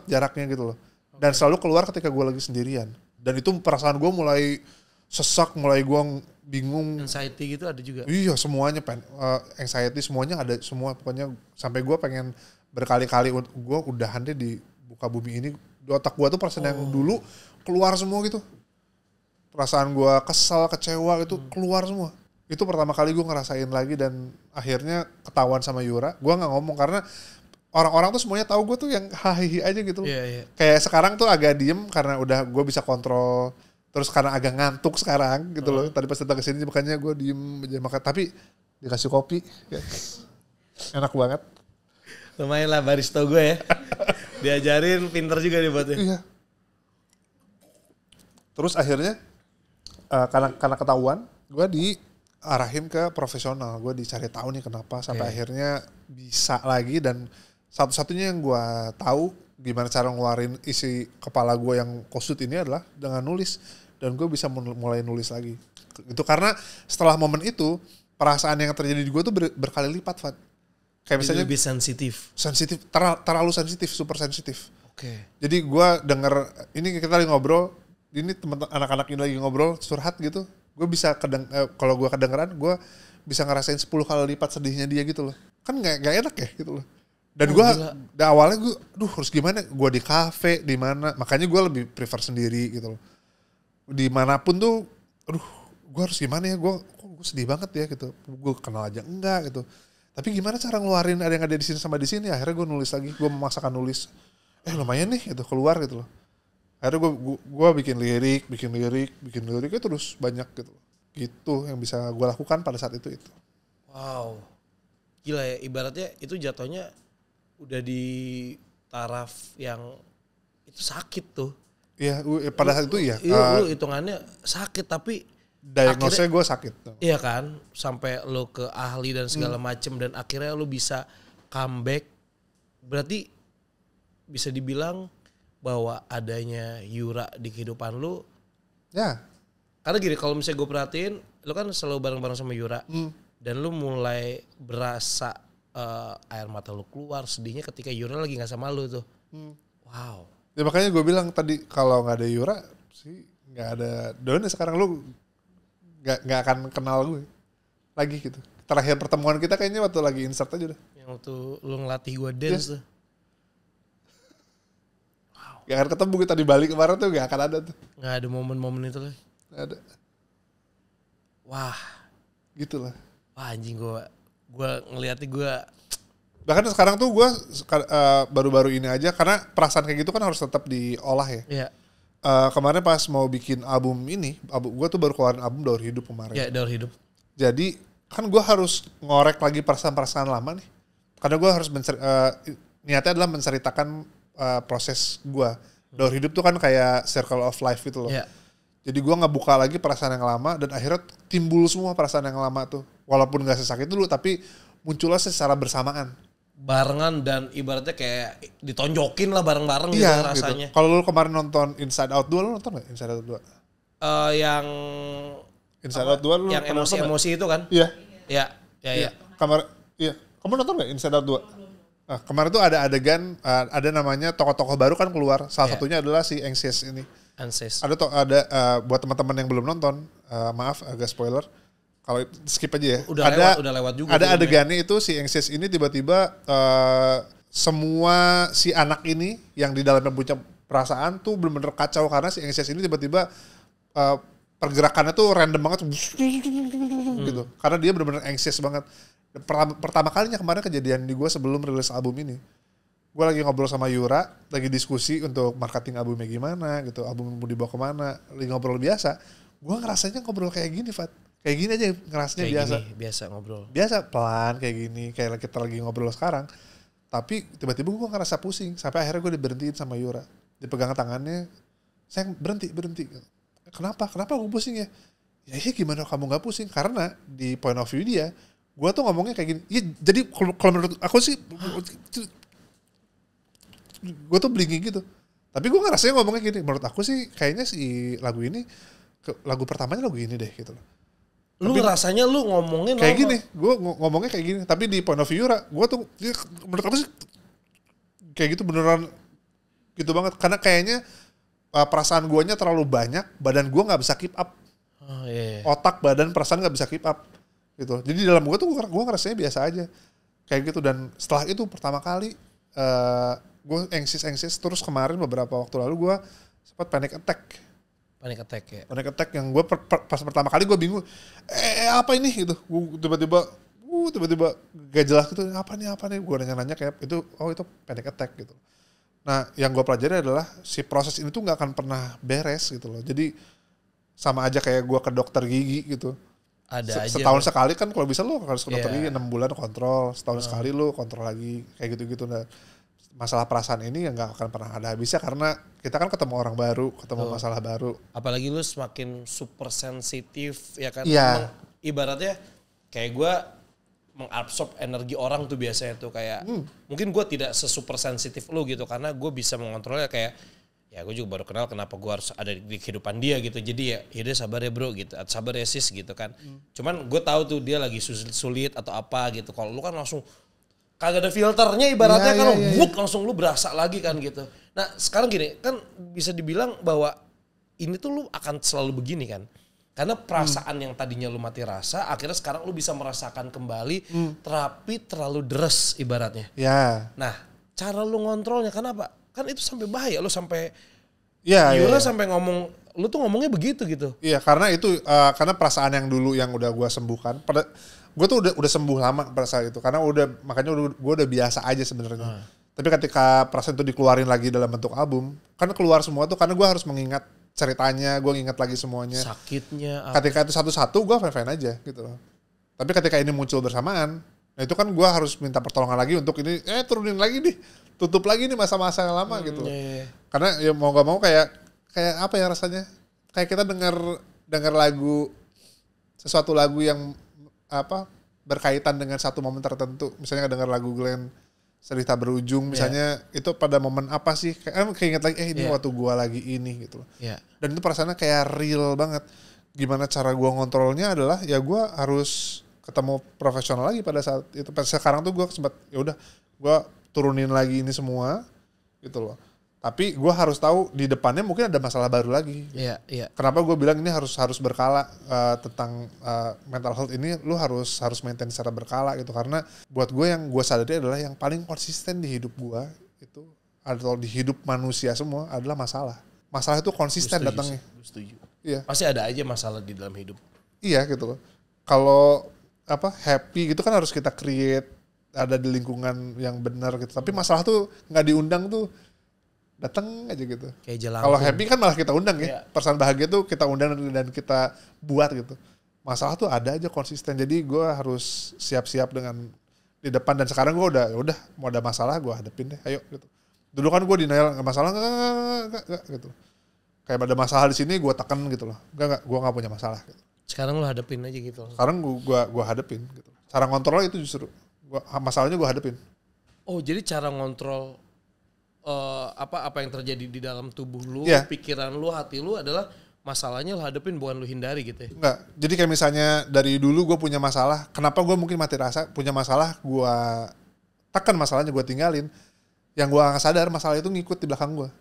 jaraknya gitu loh. Dan selalu keluar ketika gue lagi sendirian. Dan itu perasaan gue mulai sesak, mulai gue bingung. Anxiety gitu ada juga? Iya semuanya, anxiety semuanya ada semua. Pokoknya sampai gue pengen berkali-kali, gue udahan deh di buka bumi ini. Di otak gue tuh perasaan yang dulu keluar semua gitu. Perasaan gue kesal, kecewa itu keluar semua. Itu pertama kali gue ngerasain lagi dan akhirnya ketahuan sama Yura. Gue gak ngomong karena orang-orang tuh semuanya tahu gue tuh yang hahihi aja gitu. Kayak sekarang tuh agak diem karena udah gue bisa kontrol. Terus karena agak ngantuk sekarang gitu loh. Tadi pas datang kesini makanya gue diem aja makan. Tapi dikasih kopi. Enak banget. Lumayan lah barista gue ya. Diajarin pinter juga nih buatnya. Iya. Terus akhirnya karena ketahuan gue diarahin ke profesional. Gue dicari tahu nih kenapa. Sampai akhirnya bisa lagi dan satu-satunya yang gue tahu gimana cara ngeluarin isi kepala gue yang kusut ini adalah dengan nulis. Dan gue bisa mulai nulis lagi. Itu karena setelah momen itu, perasaan yang terjadi di gue tuh berkali lipat, Fad. Kayak misalnya lebih sensitif. Terlalu sensitif, super sensitif. Oke. Jadi gue denger, ini kita lagi ngobrol, ini teman anak-anak ini lagi ngobrol, curhat gitu. Gue bisa kalau gue kedengeran, gue bisa ngerasain 10 kali lipat sedihnya dia gitu loh. Kan gak enak ya gitu loh. Dan gue awalnya gue, harus gimana? Gue di kafe, di mana? Makanya gue lebih prefer sendiri gitu loh. Dimanapun tuh, gue harus gimana ya? Gue sedih banget ya gitu. Gue kenal aja enggak gitu. Tapi gimana cara ngeluarin ada yang ada di sini sama di sini? Akhirnya gue nulis lagi. Gue memaksakan nulis. Lumayan nih gitu keluar gitu loh. Akhirnya gue bikin liriknya terus banyak gitu. Gitu yang bisa gue lakukan pada saat itu. Wow. Gila ya, ibaratnya itu jatuhnya udah di taraf yang itu sakit tuh. Iya, pada saat itu iya. Lu hitungannya sakit tapi diagnosnya gue sakit. Iya kan, sampai lu ke ahli dan segala macem dan akhirnya lu bisa comeback. Berarti bisa dibilang bahwa adanya Yura di kehidupan lu. Ya. Karena gini, kalau misalnya gue perhatiin, lu kan selalu bareng-bareng sama Yura. Dan lu mulai berasa air mata lu keluar, sedihnya ketika Yura lagi gak sama lu tuh. Wow. Ya makanya gue bilang tadi kalau gak ada Yura sih gak ada Dona sekarang lu gak akan kenal gue lagi gitu. Terakhir pertemuan kita kayaknya waktu lagi insert aja udah. Yang waktu lu ngelatih gue dance tuh. Gak akan ketemu kita di Bali kemarin tuh, gak akan ada tuh. Nggak ada momen-momen itu lah. Gak ada. Wah, Gitu lah. wah anjing gue ngeliatnya gue. Bahkan sekarang tuh gue baru-baru ini aja, karena perasaan kayak gitu kan harus tetap diolah ya. Iya. Kemarin pas mau bikin album ini, gue tuh baru keluarin album Daur Hidup kemarin. Ya daur hidup. Jadi kan gue harus ngorek lagi perasaan-perasaan lama nih. Karena gue harus niatnya adalah menceritakan proses gue. Daur Hidup tuh kan kayak circle of life gitu loh. Iya. Jadi gue ngebuka lagi perasaan yang lama dan akhirnya timbul semua perasaan yang lama tuh. Walaupun gak sesakit dulu tapi munculnya secara bersamaan. Barengan dan ibaratnya kayak ditonjokin lah bareng-bareng gitu Iya rasanya. gitu. Kalau lu kemarin nonton Inside Out 2, lu nonton gak Inside Out 2? Yang Inside Out 2 lu yang pernah nonton emosi-emosi itu kan? Iya. Iya. Kamu nonton gak Inside Out 2? Nah, kemarin tuh ada adegan, ada namanya tokoh-tokoh baru kan keluar. Salah satunya adalah si Anxious ini. Anxious. Ada buat teman-teman yang belum nonton, maaf agak spoiler. Kalau skip aja ya. Udah lewat juga. Ada adegannya itu si Anxious ini tiba-tiba semua si anak ini yang di dalamnya punya perasaan tuh benar-benar kacau karena si Anxious ini tiba-tiba pergerakannya tuh random banget gitu. Karena dia benar-benar anxious banget. Pertama kalinya kemarin kejadian di gue sebelum rilis album ini. Gue lagi ngobrol sama Yura, lagi diskusi untuk marketing albumnya gimana gitu, album mau dibawa kemana, lagi ngobrol biasa. Gue ngerasanya ngobrol kayak gini, Fat. Kayak gini aja ngerasanya kayak biasa. Gini, biasa ngobrol. Biasa, pelan kayak gini, kayak kita lagi ngobrol sekarang. Tapi tiba-tiba gue ngerasa pusing, sampai akhirnya gue diberhentiin sama Yura. Dipegang tangannya, sayang berhenti. Kenapa gue pusing ya? Ya gimana kamu gak pusing? Karena di point of view dia, gue tuh ngomongnya kayak gini. Ya, jadi kalau menurut aku sih, gue tuh blinking gitu. Tapi gue ngerasanya ngomongnya gini. Menurut aku sih kayaknya si lagu ini, lagu pertamanya lagu ini deh gitu loh. Lu rasanya lu ngomongin kayak gini. Gue ngomongnya kayak gini. Tapi di point of view Yura, gue tuh menurut aku sih kayak gitu beneran gitu banget. Karena kayaknya perasaan guanya terlalu banyak, badan gue gak bisa keep up. Oh, iya. Otak, badan, perasaan gak bisa keep up. Gitu. Jadi dalam gue tuh gue ngerasanya biasa aja. Kayak gitu. Dan setelah itu pertama kali gue anxious. Terus kemarin beberapa waktu lalu gue sempat panic attack ya. Panic attack yang gue pas pertama kali gue bingung. Apa ini gitu. Gue tiba-tiba gak jelas gitu. Apa nih. Gue nanya-nanya kayak itu. Oh itu panic attack gitu. Nah yang gue pelajari adalah si proses ini tuh gak akan pernah beres gitu loh. Jadi sama aja kayak gue ke dokter gigi gitu. Ada aja. Setahun sekali kan kalau bisa lo harus ke dokter gigi 6 bulan kontrol. Setahun sekali lo kontrol lagi kayak gitu-gitu. Nah, masalah perasaan ini yang gak akan pernah ada habisnya karena kita kan ketemu orang baru, ketemu masalah baru. Apalagi lu semakin super sensitif ya kan. Iya. Ibaratnya kayak gue mengabsorb energi orang tuh biasanya tuh kayak mungkin gue tidak sesuper sensitif lu gitu karena gue bisa mengontrolnya kayak ya gue juga baru kenal kenapa gue harus ada di kehidupan dia gitu. Jadi ya dia sabar ya bro gitu, sabar ya sis gitu kan. Cuman gue tahu tuh dia lagi sulit atau apa gitu. Kalau lu kan langsung kagak ada filternya ibaratnya kan langsung lu berasa lagi kan gitu. Nah sekarang gini kan bisa dibilang bahwa ini tuh lu akan selalu begini kan. Karena perasaan yang tadinya lu mati rasa akhirnya sekarang lu bisa merasakan kembali terapi terlalu deres ibaratnya. Ya. Nah cara lu ngontrolnya kenapa? Kan itu sampai bahaya lu sampai Yura sampai ngomong lu tuh ngomongnya begitu gitu. Iya karena itu karena perasaan yang dulu yang udah gue sembuhkan gue tuh udah sembuh lama pada saat itu karena makanya gue udah biasa aja sebenarnya. Tapi ketika perasaan itu dikeluarin lagi dalam bentuk album kan keluar semua tuh karena gue harus mengingat ceritanya, gue ingat lagi semuanya. Sakitnya. Ketika itu satu-satu gue fine-fine aja gitu loh. Tapi ketika ini muncul bersamaan, nah itu kan gue harus minta pertolongan lagi untuk ini, turunin lagi nih, tutup lagi nih masa-masa yang lama gitu loh. Karena ya mau gak mau kayak apa ya rasanya, kayak kita dengar lagu, sesuatu lagu yang apa berkaitan dengan satu momen tertentu. Misalnya dengar lagu Glenn Cerita Berujung misalnya itu pada momen apa sih? Kayak ingat lagi ini waktu gua lagi ini gitu loh. Dan itu perasaannya kayak real banget. Gimana cara gua ngontrolnya adalah ya gua harus ketemu profesional lagi pada saat itu. Sekarang tuh gua sempat ya udah gua turunin lagi ini semua gitu loh. Tapi gue harus tahu di depannya mungkin ada masalah baru lagi. Iya. Kenapa gue bilang ini harus berkala tentang mental health ini, lu harus maintain secara berkala gitu. Karena buat gue yang gue sadari adalah yang paling konsisten di hidup gue itu atau di hidup manusia semua adalah masalah. Masalah itu konsisten datangnya. Setuju. Iya. Pasti ada aja masalah di dalam hidup. Iya gitu loh. Kalau happy gitu kan harus kita create, ada di lingkungan yang benar gitu. Tapi masalah tuh nggak diundang tuh datang aja gitu. Kayak jalan. Kalau happy kan malah kita undang ya. Perasaan bahagia tuh kita undang dan kita buat gitu. Masalah tuh ada aja konsisten. Jadi gue harus siap-siap dengan di depan, dan sekarang gue udah mau ada masalah gue hadapin deh, ayo gitu. Dulu kan gue denial, nggak masalah nggak gitu. Kayak ada masalah di sini gue tekan gitu loh. Nggak, gue nggak punya masalah. Gitu. Sekarang lo hadapin aja gitu. Sekarang gue hadapin gitu. Cara ngontrol itu justru masalahnya gue hadapin. Oh, jadi cara ngontrol apa yang terjadi di dalam tubuh lu, pikiran lu, hati lu adalah masalahnya lo hadapin, bukan lu hindari gitu ya? Enggak. Jadi kayak misalnya dari dulu gue punya masalah, kenapa gue mungkin mati rasa punya masalah, gue tekan masalahnya, gue tinggalin. Yang gue gak sadar masalah itu ngikut di belakang gue.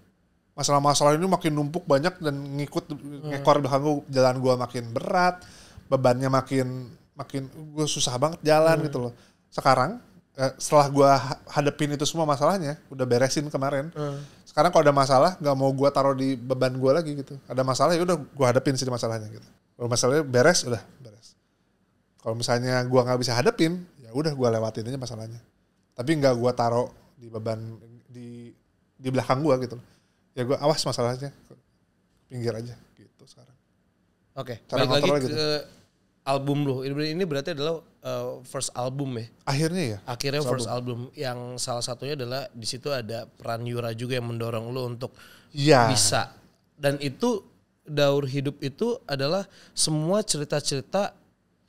Masalah-masalah ini makin numpuk banyak dan ngikut ngekor di belakang gue. Jalan gue makin berat, bebannya makin gue susah banget jalan gitu loh. Sekarang setelah gue hadapin itu semua masalahnya, udah beresin kemarin. Sekarang kalau ada masalah, nggak mau gue taruh di beban gue lagi gitu. Ada masalah ya udah gue hadapin sih masalahnya gitu. Kalau masalahnya beres, udah beres. Kalau misalnya gue nggak bisa hadapin, ya udah gue lewatin aja masalahnya. Tapi nggak gue taruh di beban di belakang gue gitu. Ya gue awas masalahnya, pinggir aja gitu sekarang. Oke. Balik lagi ke gitu. Album lu. Ini berarti adalah first album ya? Akhirnya ya. Akhirnya first album yang salah satunya adalah di situ ada peran Yura juga yang mendorong lu untuk bisa. Dan itu Daur Hidup itu adalah semua cerita-cerita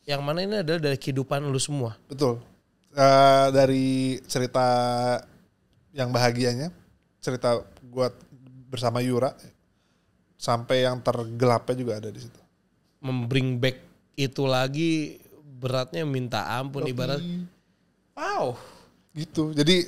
yang mana ini adalah dari kehidupan lu semua. Betul. Dari cerita yang bahagianya, cerita gua bersama Yura, sampai yang tergelapnya juga ada di situ. Membring back itu lagi beratnya minta ampun. Ibarat wow gitu. Jadi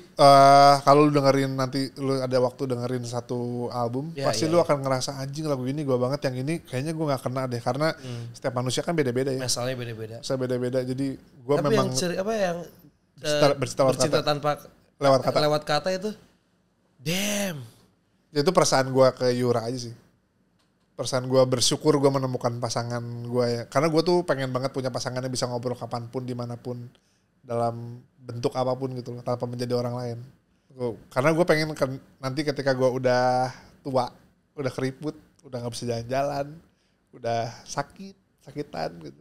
kalau lu dengerin nanti, lu ada waktu dengerin satu album, pasti lu akan ngerasa anjing lagu ini gua banget, yang ini kayaknya gua nggak kena deh, karena setiap manusia kan beda-beda ya. Masalahnya beda-beda. Saya beda-beda. Jadi gua tapi memang yang bercinta tanpa lewat kata itu damn. Itu perasaan gua ke Yura aja sih. Perasaan gue bersyukur gue menemukan pasangan gue ya. Karena gue tuh pengen banget punya pasangan yang bisa ngobrol kapanpun, dimanapun, dalam bentuk apapun gitu loh, tanpa menjadi orang lain. Karena gue pengen nanti ketika gue udah tua, udah keriput, udah gak bisa jalan-jalan, udah sakitan gitu.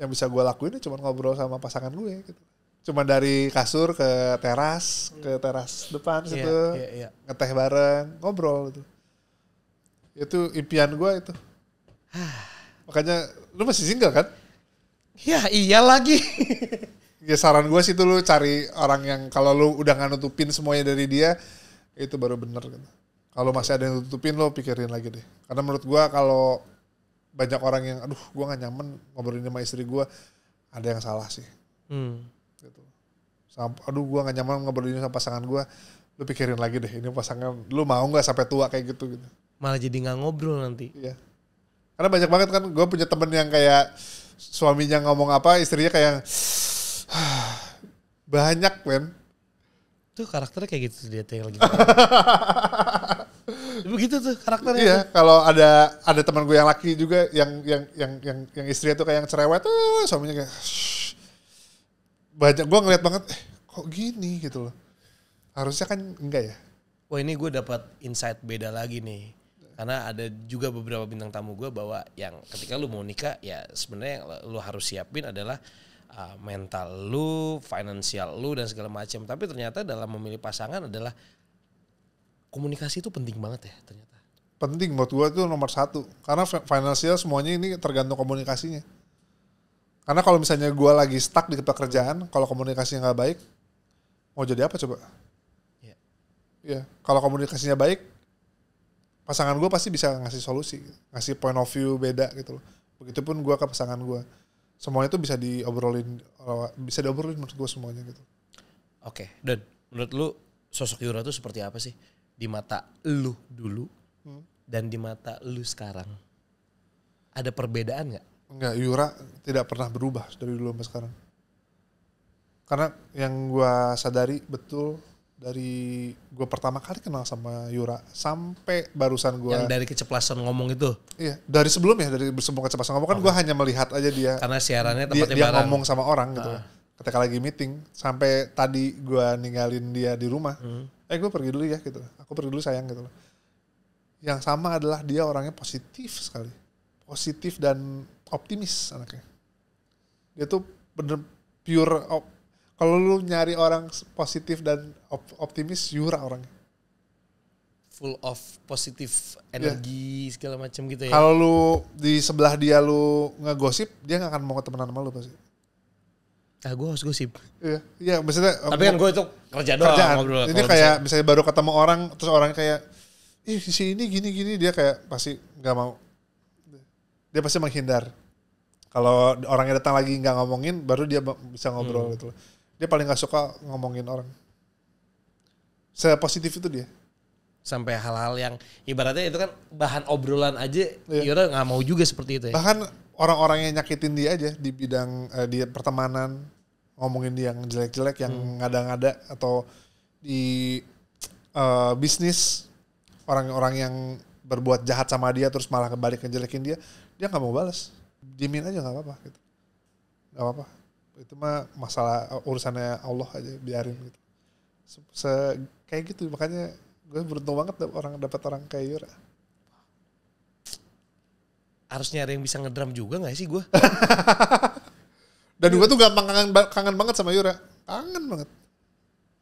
Yang bisa gue lakuin cuma ngobrol sama pasangan gue gitu. Cuma dari kasur ke teras depan situ, ngeteh bareng, ngobrol gitu. Itu impian gue itu. Makanya lu masih single kan? Ya iya lagi. Ya saran gue sih tuh lu cari orang yang kalau lu udah gak nutupin semuanya dari dia, itu baru bener gitu. Kalau masih ada yang nutupin, lu pikirin lagi deh. Karena menurut gue kalau banyak orang yang aduh gue gak nyaman ngobrolin sama istri gue, ada yang salah sih. Gitu. Aduh gue gak nyaman ngobrolin sama pasangan gue, lu pikirin lagi deh, ini pasangan lu mau gak sampai tua kayak gitu. Malah jadi gak ngobrol nanti. Iya. Karena banyak banget kan, gue punya temen yang kayak suaminya ngomong apa, istrinya kayak banyak men. Tuh karakternya kayak gitu dia tuh yang lagi. Begitu tuh karakternya. Iya, kalau ada teman gue yang laki juga yang istrinya tuh kayak yang cerewet tuh, suaminya kayak banyak. Gue ngeliat banget, kok gini gitu loh. Harusnya kan enggak ya. Wah ini gue dapat insight beda lagi nih. Karena ada juga beberapa bintang tamu gue bahwa yang ketika lu mau nikah ya sebenarnya yang lu harus siapin adalah mental lu, finansial lu dan segala macam. Tapi ternyata dalam memilih pasangan adalah komunikasi itu penting banget ya ternyata. Penting buat gue itu nomor satu. Karena finansial semuanya ini tergantung komunikasinya. Karena kalau misalnya gue lagi stuck di pekerjaan, kalau komunikasinya nggak baik, mau jadi apa coba? Iya, kalau komunikasinya baik, pasangan gue pasti bisa ngasih solusi, ngasih point of view beda gitu loh. Begitupun gue ke pasangan gue, semuanya itu bisa diobrolin menurut gue semuanya gitu. Oke, dan menurut lu sosok Yura itu seperti apa sih di mata lu dulu dan di mata lu sekarang? Ada perbedaan nggak? Enggak, Yura tidak pernah berubah dari dulu sampai sekarang. Karena yang gue sadari betul Dari gue pertama kali kenal sama Yura sampai barusan gue. Yang dari keceplosan ngomong itu. Iya, dari sebelumnya, dari sebelum keceplosan ngomong kan gue hanya melihat aja dia. Karena siarannya tempatnya dia bareng. ngomong sama orang gitu. Ketika lagi meeting, sampai tadi gue ninggalin dia di rumah. Gue pergi dulu ya gitu. Aku pergi dulu sayang gitu. Yang sama adalah dia orangnya positif sekali. Positif dan optimis anaknya. Dia tuh bener pure. Kalau lu nyari orang positif dan optimis, Yura orangnya. Full of positif energi segala macam gitu ya. Kalau lu di sebelah dia lu ngegosip, dia gak akan mau ketemenan sama lu pasti. Gue harus gosip. Iya maksudnya. Tapi kan gue itu kerja doang ngobrol. Ini kayak misalnya baru ketemu orang, terus orangnya kayak, si ini gini-gini, dia kayak pasti gak mau. Dia pasti menghindar. Kalau orangnya datang lagi gak ngomongin, baru dia bisa ngobrol gitu. Dia paling gak suka ngomongin orang. Sepositif itu dia. Sampai hal-hal yang ibaratnya itu kan bahan obrolan aja, Yura gak mau juga seperti itu ya. Bahkan orang-orang yang nyakitin dia aja di bidang di pertemanan, ngomongin dia yang jelek-jelek, yang ngada-ngada, atau di bisnis, orang-orang yang berbuat jahat sama dia terus malah kebalik ngejelekin dia gak mau balas. Diemin aja gak apa-apa gitu. Gak apa-apa. Itu mah masalah urusannya Allah aja, biarin gitu. Kayak gitu, makanya gue beruntung banget dapat orang kayak Yura. Harus nyari yang bisa ngedrum juga gak sih gue? Dan gue tuh gampang kangen banget sama Yura. Kangen banget.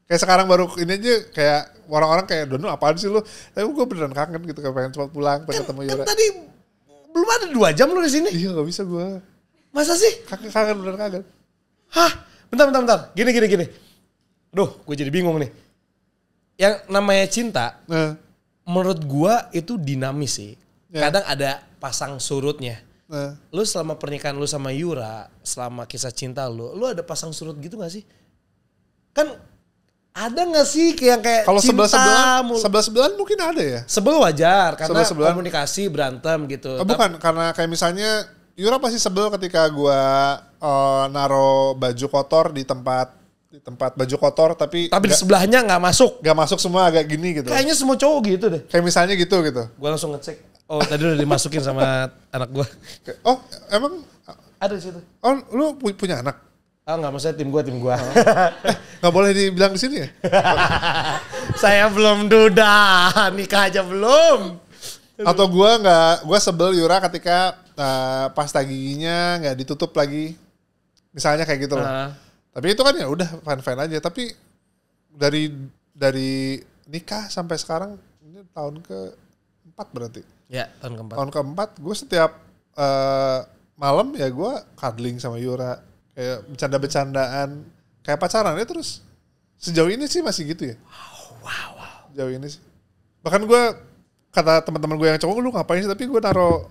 Kayak sekarang baru ini aja kayak orang-orang kayak Dono apaan sih lu? Tapi gue beneran kangen gitu, kayak pengen cepat pulang, pengen ketemu Yura. Kan tadi belum ada 2 jam lu di sini. Iya gak bisa gue. Masa sih? Kangen beneran kangen. Hah? Bentar. Gini. Duh, gue jadi bingung nih. Yang namanya cinta, menurut gue itu dinamis sih. Kadang ada pasang surutnya. Lu selama pernikahan lu sama Yura, selama kisah cinta lu ada pasang surut gitu gak sih? Kan ada gak sih kayak kalau cinta? Sebelah-sebelahan mungkin ada ya. Sebel wajar, karena Sebelah-sebelahan. komunikasi berantem gitu. Bukan, karena kayak misalnya Yura pasti sebel ketika gue naro baju kotor di tempat baju kotor, tapi di sebelahnya gak masuk. Gak masuk semua, agak gini gitu. Kayaknya semua cowok gitu deh. Kayak misalnya gitu. Gue langsung ngecek. Oh tadi udah dimasukin sama anak gue. Oh emang? Ada di situ. Oh lu punya anak? Ah nggak, maksudnya tim gue. Nggak boleh dibilang di sini ya? Saya belum duda, nikah aja belum. Atau gue sebel Yura ketika pasta giginya nggak ditutup lagi, misalnya kayak gitu loh. Tapi itu kan ya udah fine aja. Tapi dari nikah sampai sekarang ini tahun ke-4 berarti. Ya tahun ke-4. Tahun ke-4 gue setiap malam ya gue cuddling sama Yura, kayak bercanda-bercandaan, kayak pacaran ya terus. Sejauh ini sih masih gitu ya. Wow. Sejauh ini sih. Bahkan gue kata teman-teman gue yang cowok, lu ngapain sih? Tapi gue naro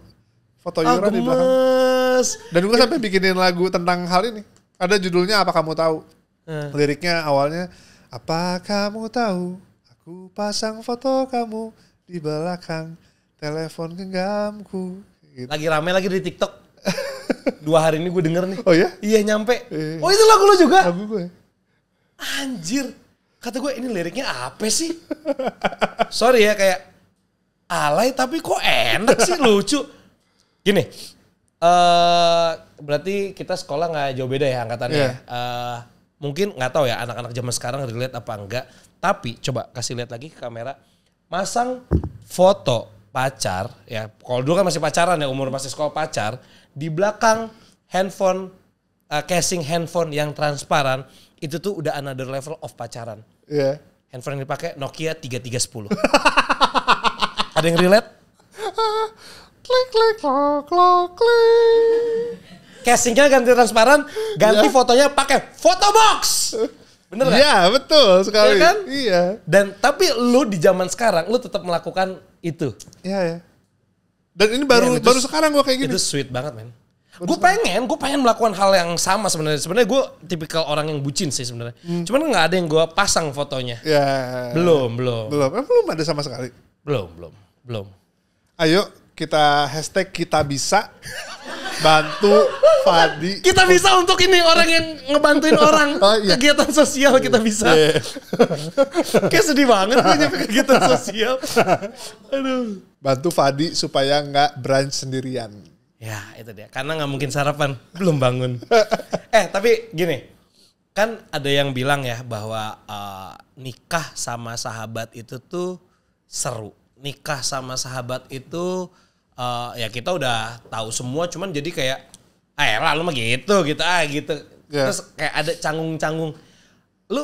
foto Yura di belakang. Dan gue sampai bikinin lagu tentang hal ini. Ada judulnya Apa Kamu Tahu. Liriknya awalnya, apa kamu tahu, aku pasang foto kamu di belakang telepon genggamku. Gitu. Lagi rame lagi di TikTok. 2 hari ini gue denger nih. Oh ya? Iya nyampe. Oh itu lagu lu juga? Lagu gue. Anjir. Kata gue ini liriknya apa sih? Sorry ya kayak alay tapi kok enak sih, lucu. Gini. Berarti kita sekolah gak jauh beda ya angkatannya. Yeah. Mungkin gak tahu ya anak-anak zaman sekarang relate apa enggak. Tapi coba kasih lihat lagi ke kamera. Masang foto pacar, ya kalau dulu kan masih pacaran ya, umur masih sekolah pacar, di belakang handphone, casing handphone yang transparan, itu tuh udah another level of pacaran. Iya. Yeah. Handphone yang dipakai Nokia 3310. Ada yang relate? Klik, klok. Casingnya ganti transparan, ganti fotonya pakai photobox. Bener kan? Iya, betul sekali. Iya kan? Iya. Dan tapi lu di zaman sekarang lu tetap melakukan itu. Iya. Dan ini baru sekarang gue kayak gini. Itu sweet banget, men. Gue pengen melakukan hal yang sama sebenarnya. Sebenarnya gue tipikal orang yang bucin sih sebenarnya. Cuman nggak ada yang gue pasang fotonya. Ya. Belum. Belum ada sama sekali. Belum. Ayo kita hashtag kita bisa. bantu Fadi. Kita bisa untuk ini orang yang ngebantuin orang. Iya. Kegiatan sosial kita bisa. Kayak sedih banget gue nyampe kegiatan sosial. Aduh. Bantu Fadi supaya nggak brunch sendirian. Ya itu dia. Karena nggak mungkin sarapan. Belum bangun. Tapi gini. Kan ada yang bilang ya bahwa nikah sama sahabat itu tuh seru. Nikah sama sahabat itu ya kita udah tahu semua, cuman jadi kayak lah lu mah gitu gitu. Yeah. Terus kayak ada canggung-canggung. Lu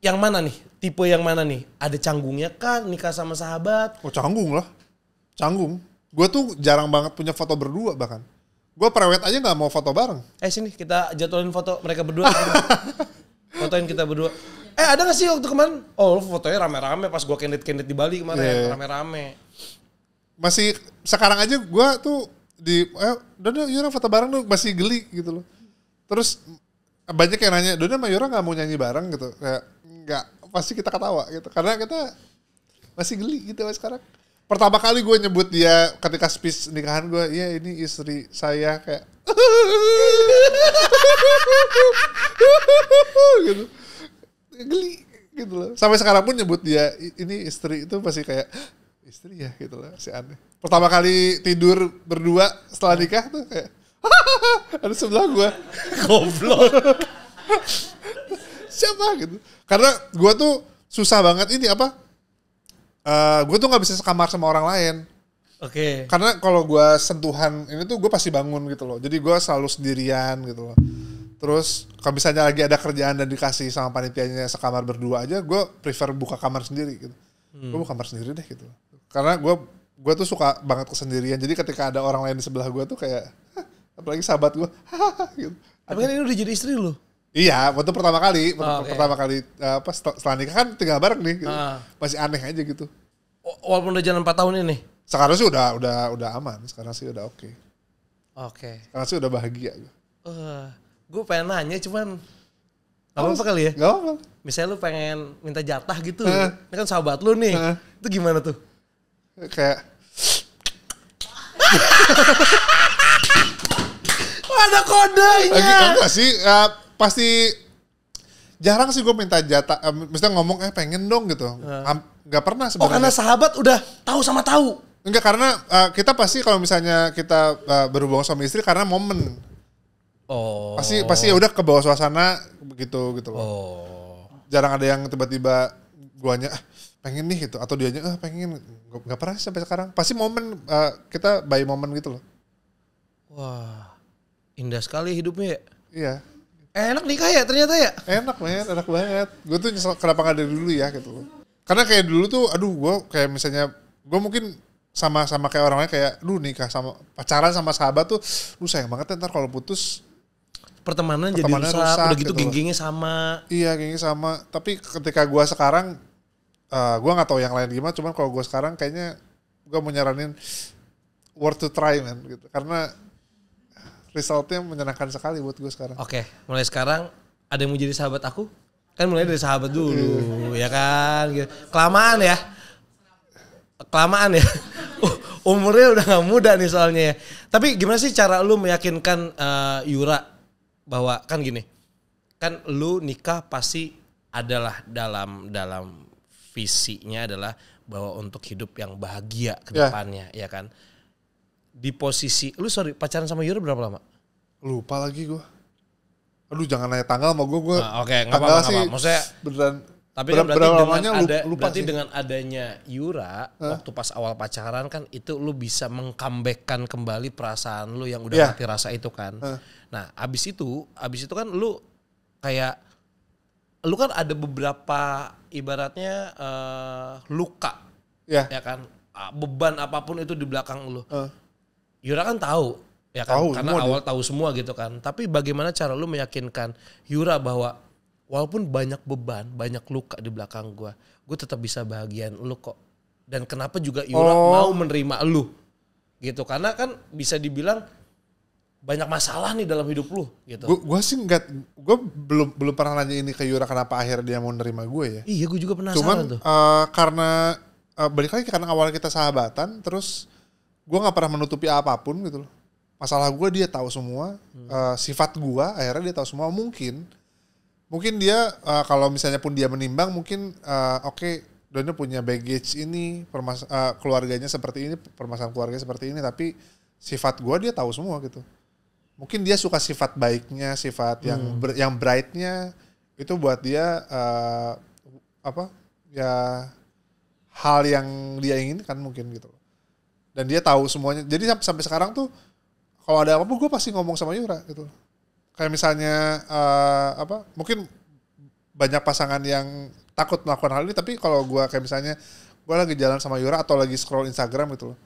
yang mana nih? Tipe yang mana nih? Ada canggungnya kan nikah sama sahabat? Oh canggung lah. Canggung. Gue tuh jarang banget punya foto berdua bahkan. Gue prewed aja gak mau foto bareng. Sini kita jadwalin foto mereka berdua. Fotoin kita berdua. Ada gak sih waktu kemarin? Oh lu fotonya rame-rame pas gue candid di Bali kemarin. Rame-rame. Masih sekarang aja gue tuh Dona Yura foto bareng tuh masih geli gitu loh. Terus banyak yang nanya, Dona sama Yura gak mau nyanyi bareng gitu. Kayak enggak, pasti kita ketawa gitu. Karena kita masih geli gitu sekarang. Pertama kali gue nyebut dia ketika speech nikahan gue, iya ini istri saya kayak gitu. Geli gitu loh. Sampai sekarang pun nyebut dia ini istri itu masih kayak istri ya gitu loh, si aneh. Pertama kali tidur berdua setelah nikah tuh kayak ada sebelah gue. Goblok. Siapa gitu. Karena gue tuh susah banget ini apa. Gue tuh gak bisa sekamar sama orang lain. Oke. Karena kalau gue sentuhan ini tuh gue pasti bangun gitu loh. Jadi gue selalu sendirian gitu loh. Terus kalau misalnya lagi ada kerjaan dan dikasih sama panitianya sekamar berdua aja, gue prefer buka kamar sendiri gitu. Gue buka kamar sendiri deh gitu. Karena gue tuh suka banget kesendirian. Jadi ketika ada orang lain di sebelah gue tuh kayak, apalagi sahabat gue, gitu. Tapi kan ini udah jadi istri lu. Iya, waktu pertama kali, pertama kali setelah nikah kan tinggal bareng nih, gitu. Masih aneh aja gitu. Walaupun udah jalan 4 tahun ini. Sekarang sih udah aman, sekarang sih udah oke. Sekarang sih udah bahagia. Gue pengen nanya cuman gak apa-apa kali ya? Gak apa-apa. Misalnya lu pengen minta jatah gitu, ini kan sahabat lu nih, itu gimana tuh? Kayak ada kodenya. Enggak sih, pasti jarang sih gue minta jatah, misalnya ngomong pengen dong gitu. Gak pernah sebenarnya. Oh karena sahabat udah tahu sama tahu. Enggak, karena kita pasti kalau misalnya kita berhubungan sama istri karena momen. Oh. Pasti ya udah ke bawah suasana begitu gitu loh. Oh. Jarang ada yang tiba-tiba guanya pengen nih gitu atau dianya pengen. Gak pernah sampai sekarang. Pasti momen kita by momen gitu loh. Wah. Indah sekali hidupnya ya. Iya. Enak nikah ya ternyata ya. Enak banget. Gue tuh nyesel kenapa gak dari dulu ya gitu loh. Karena kayak dulu tuh gue kayak misalnya gue mungkin sama kayak orang lain kayak nikah sama pacaran sama sahabat tuh sayang banget ntar kalau putus pertemanan jadi rusak udah gitu geng-gengnya sama. Iya gengnya sama. Tapi ketika gue sekarang gue nggak tahu yang lain gimana, cuman kalau gue sekarang kayaknya gue mau nyaranin worth to try man gitu. Karena resultnya menyenangkan sekali buat gue sekarang. Oke, mulai sekarang ada yang mau jadi sahabat aku? Kan mulai dari sahabat dulu, ya kan? Kelamaan ya. Umurnya udah gak muda nih soalnya ya. Tapi gimana sih cara lu meyakinkan Yura bahwa kan gini, kan lu nikah pasti adalah dalam visinya adalah bahwa untuk hidup yang bahagia ke depannya, ya kan? Di posisi, pacaran sama Yura berapa lama? Lupa lagi gue. Aduh jangan nanya tanggal sama gue. Oke, gak apa-apa. Maksudnya beneran. Tapi kan berarti lupa dengan adanya Yura, waktu pas awal pacaran kan itu lu bisa meng-comeback-kan kembali perasaan lu yang udah mati rasa itu kan. Nah abis itu kan lu kayak, lu kan ada beberapa ibaratnya luka. Ya kan, beban apapun itu di belakang lu. Yura kan tahu, ya kan, karena awal tahu semua gitu kan. Tapi bagaimana cara lu meyakinkan Yura bahwa walaupun banyak beban, banyak luka di belakang gue tetap bisa bahagiain lu kok. Dan kenapa juga Yura mau menerima lu gitu, karena kan bisa dibilang banyak masalah nih dalam hidup lu gitu. Gue sih gue belum pernah nanya ini ke Yura kenapa akhirnya dia mau nerima gue ya. Iya gue juga penasaran. Cuman, tuh. Karena balik lagi karena awalnya kita sahabatan, terus gue nggak pernah menutupi apapun gitu loh. masalah gue dia tahu semua, sifat gue akhirnya dia tahu semua. Mungkin dia kalau misalnya pun dia menimbang mungkin oke, Dono punya baggage ini, keluarganya seperti ini, permasalahan keluarganya seperti ini, tapi sifat gue dia tahu semua gitu. Mungkin dia suka sifat baiknya, sifat yang brightnya itu buat dia hal yang dia inginkan mungkin gitu. Dan dia tahu semuanya. Jadi sampai sekarang tuh kalau ada apa-apa gue pasti ngomong sama Yura gitu. Kayak misalnya mungkin banyak pasangan yang takut melakukan hal ini, tapi kalau gue kayak misalnya gue lagi jalan sama Yura atau lagi scroll Instagram gitu loh.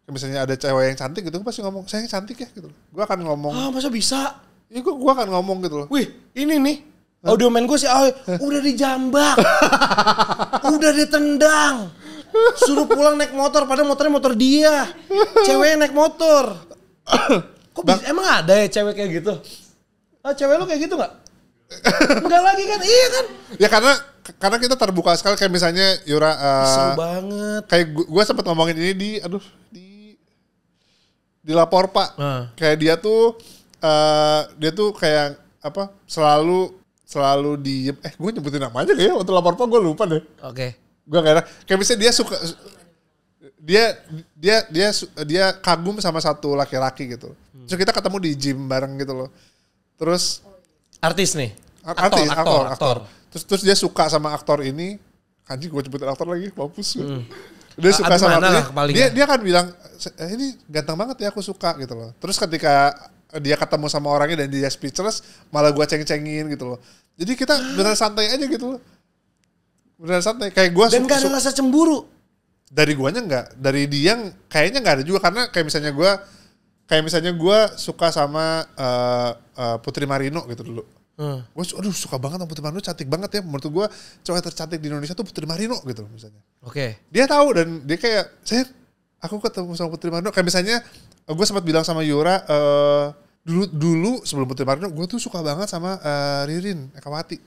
Kayak misalnya ada cewek yang cantik gitu, gue pasti ngomong, sayang cantik ya gitu loh. Gue akan ngomong. Masa bisa? Iya gue akan ngomong gitu loh. Wih, ini nih. Audio man gue sih, udah dijambak. Udah ditendang. Suruh pulang naik motor, padahal motornya motor dia. Ceweknya naik motor. Kok bisa, emang ada ya cewek kayak gitu? Cewek lu kayak gitu gak? Enggak lagi kan, iya kan? Ya karena kita terbuka sekali, kayak misalnya Yura. Seru banget. Kayak gue sempat ngomongin ini di lapor Pak. Kayak dia tuh kayak selalu diem. Gue nyebutin nama aja kayaknya untuk lapor Pak, gue lupa deh. Oke. Gue kayak misalnya dia suka dia kagum sama satu laki-laki gitu. Terus kita ketemu di gym bareng gitu loh. Terus artis nih. Aktor. Terus dia suka sama aktor ini. Anjing gue sebutin aktor lagi, mampus. Dia suka sama aktornya. Dia kan bilang, ini ganteng banget ya, aku suka gitu loh. Terus ketika dia ketemu sama orangnya dan dia speechless, malah gue ceng-cengin gitu loh. Jadi kita beneran santai aja gitu loh. Beneran santai. Kayak gue dan gak ada rasa cemburu. Dari guanya enggak. Dari dia kayaknya gak ada juga. Karena kayak misalnya gue suka sama Putri Marino gitu dulu. Gue suka banget sama Putri Marino, cantik banget ya. Menurut gue cewek tercantik di Indonesia tuh Putri Marino gitu misalnya. Oke. Dia tahu dan dia kayak, sayang aku ketemu sama Putri Marino. Kayak misalnya gue sempat bilang sama Yura, dulu sebelum Putri Marino gue tuh suka banget sama Ririn Ekawati.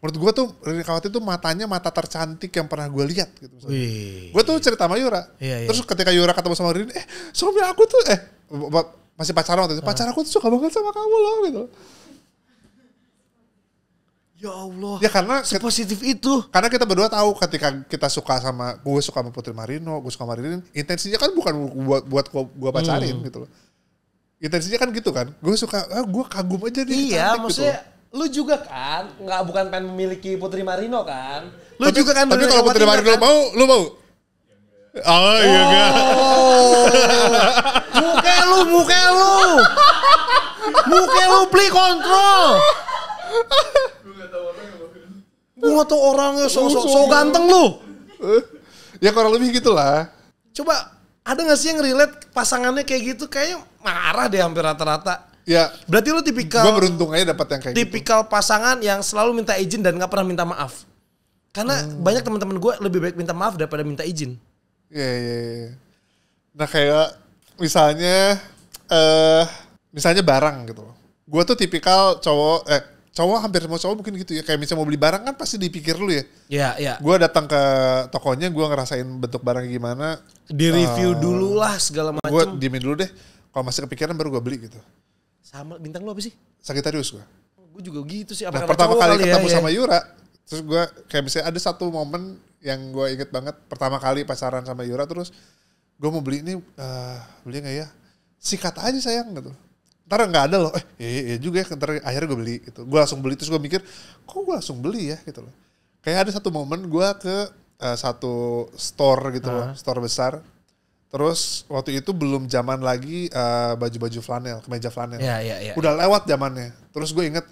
Menurut gue tuh Ririn Ekawati tuh matanya mata tercantik yang pernah gue lihat gitu. Gue tuh cerita sama Yura. Terus ketika Yura ketemu sama Ririn, suami aku tuh masih pacaran waktu itu. Pacar aku tuh suka banget sama kamu loh gitu. Ya Allah. Ya karena sepositif itu. Karena kita berdua tahu ketika kita suka sama, gue suka sama Putri Marino, gue suka sama Ririn, intensinya kan bukan buat gue pacarin gitu loh. Intensinya kan gitu kan. Gue suka, gue kagum aja nih. Iya, maksudnya gitu. Lu juga kan bukan pengen memiliki Putri Marino kan. Lu tapi, juga kan. Tapi kalau Putri Marino kan? Mau, lu mau? Oh iya enggak. Muka lu beli kontrol. Gue gak tau orangnya so ganteng lu. Ya kurang lebih gitulah. Coba ada gak sih yang relate pasangannya kayak gitu? Kayaknya marah deh hampir rata-rata. Ya. Berarti lu tipikal. Gue beruntung aja dapat yang kayak tipikal gitu. Pasangan yang selalu minta izin dan gak pernah minta maaf. Karena banyak teman-teman gue lebih baik minta maaf daripada minta izin. Iya. Nah kayak misalnya barang gitu. Gue tuh tipikal cowok hampir semua cowok mungkin gitu ya. Kayak misalnya mau beli barang kan pasti dipikir dulu ya. Iya. Gue datang ke tokonya, gue ngerasain bentuk barangnya gimana. Di review dulu lah segala macam. Gue diemin dulu deh. Kalau masih kepikiran baru gue beli gitu. Sama bintang lu apa sih? Sagittarius gue. Gue juga gitu sih. Nah, pertama kali ketemu sama Yura, terus gue kayak misalnya ada satu momen yang gue inget banget. Pertama kali pacaran sama Yura, terus gue mau beli ini, beli nggak ya? Sikat aja sayang gitu. Ntar nggak ada loh, iya juga ya, ntar akhirnya gue beli gitu. Gue langsung beli, terus gue mikir, kok gue langsung beli ya gitu loh. Kayak ada satu momen gue ke satu store gitu loh, store besar. Terus waktu itu belum zaman lagi baju-baju flanel, kemeja flanel. Iya. Udah lewat zamannya. Terus gue inget,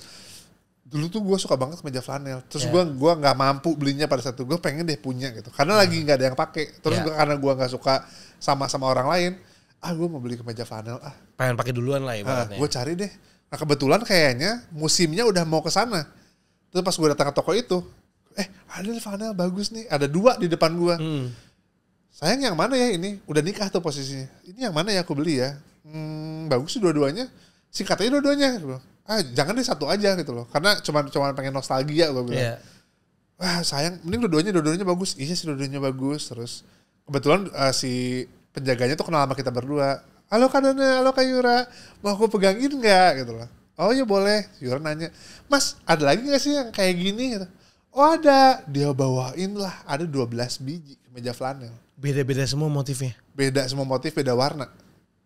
dulu tuh gue suka banget kemeja flanel. Terus gue nggak mampu belinya pada saat itu. Gue pengen deh punya gitu. Karena lagi nggak ada yang pakai. Terus karena gue nggak suka sama orang lain, gue mau beli kemeja flanel. Pengen pakai duluan lah ibaratnya. Gue cari deh. Nah kebetulan kayaknya musimnya udah mau ke sana. Terus pas gue datang ke toko itu, ada flanel bagus nih. Ada 2 di depan gue. Sayang yang mana ya ini? Udah nikah tuh posisinya. Ini yang mana ya aku beli ya? Bagus sih dua-duanya. Singkat aja dua-duanya. Jangan deh satu aja gitu loh. Karena cuma pengen nostalgia gue bilang. Sayang, mending dua-duanya bagus. Iya sih dua-duanya bagus. Terus kebetulan si penjaganya tuh kenal sama kita berdua. halo Kak Dona, halo Kak Yura, mau aku pegangin nggak gitu loh. Oh ya boleh. Yura nanya, Mas ada lagi nggak sih yang kayak gini gitu. Oh ada, dia bawain lah, ada 12 biji kemeja flanel. Beda-beda semua motifnya. Beda semua motif, beda warna.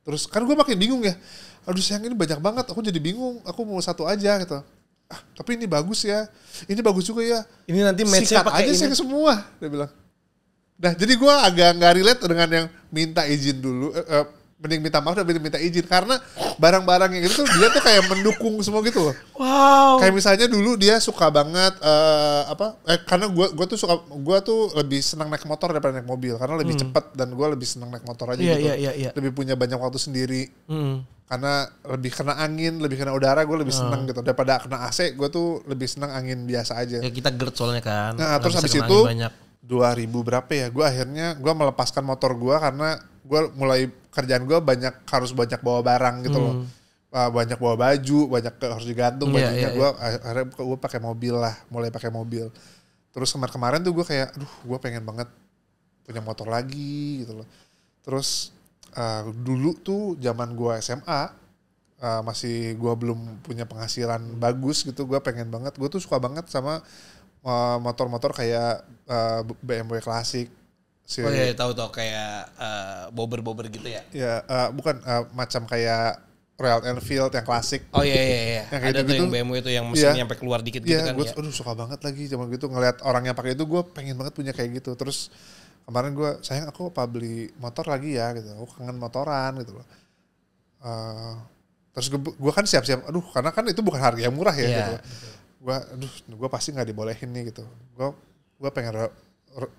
Terus kan gue makin bingung ya, aduh sayang ini banyak banget, aku jadi bingung, aku mau satu aja gitu. Ah, tapi ini bagus ya, ini bagus juga ya. Ini nanti match-nya sikat pakai aja ini. sih semua, dia bilang. Nah jadi gue agak nggak relate dengan yang minta izin dulu, mending minta maaf dan minta izin karena barang-barang yang itu tuh dia tuh kayak mendukung semua gitu loh. Wow. Kayak misalnya dulu dia suka banget karena gue tuh lebih senang naik motor daripada naik mobil karena lebih cepat dan gue lebih senang naik motor aja gitu. Iya. Lebih punya banyak waktu sendiri. Karena lebih kena angin, lebih kena udara, gue lebih senang gitu. Daripada kena AC, gue tuh lebih senang angin biasa aja. Ya kita GERD soalnya kan. Nah terus habis itu 2000 berapa ya, gue akhirnya gue melepaskan motor gue karena gue mulai kerjaan gue harus banyak bawa barang gitu loh. Banyak bawa baju, banyak harus digantung bajunya. Akhirnya gue pakai mobil lah, mulai pakai mobil. Terus kemarin tuh gue kayak, aduh gue pengen banget punya motor lagi gitu loh. Terus dulu tuh zaman gue SMA, masih gue belum punya penghasilan bagus gitu, gue pengen banget, gue tuh suka banget sama motor-motor kayak BMW klasik. Oh iya tahu kayak bobber gitu ya? Ya bukan macam kayak Royal Enfield yang klasik. Oh iya. Yang ada tuh yang BMW itu yang mesinnya sampai keluar dikit gitu kan. Gue aduh suka banget lagi zaman gitu ngeliat orang yang pakai itu, gue pengen banget punya kayak gitu. Terus kemarin gue sayang aku apa beli motor lagi ya gitu, aku kangen motoran gitu loh. Terus gue kan siap-siap, aduh karena kan itu bukan harga yang murah ya gitu. Gue pasti nggak dibolehin nih gitu. Gue pengen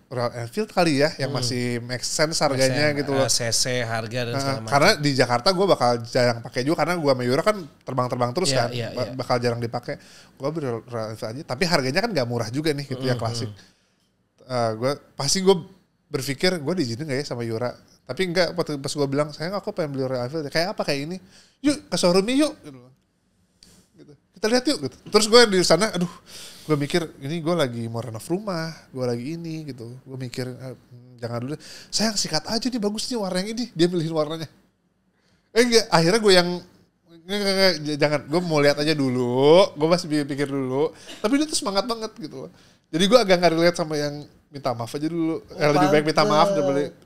Royal Enfield kali ya yang masih make sense harganya gitu loh. CC harga dan segala macam. Karena di Jakarta gue bakal jarang pakai juga karena gue sama Yura kan terbang-terbang terus kan. Bakal jarang dipakai. Gue beli Royal Enfield aja, tapi harganya kan nggak murah juga nih gitu yang klasik. Gue berpikir gue diizinin gak ya sama Yura. Tapi enggak, pas gue bilang sayang aku pengen beli Royal Enfield. Kayak apa kayak ini? Yuk ke showroomnya yuk. Gitu. Kita lihat yuk gitu. Terus gue di sana, aduh gue mikir ini gue lagi mau renov rumah, gue lagi ini gitu. Gue mikir jangan dulu. Sayang sikat aja nih, bagus nih warna yang ini. Dia milihin warnanya. Enggak, akhirnya gue yang jangan, gue mau lihat aja dulu. Gue masih pikir dulu. Tapi dia tuh semangat banget gitu loh. Jadi gue agak gak relate sama yang minta maaf aja dulu. Lebih baik minta maaf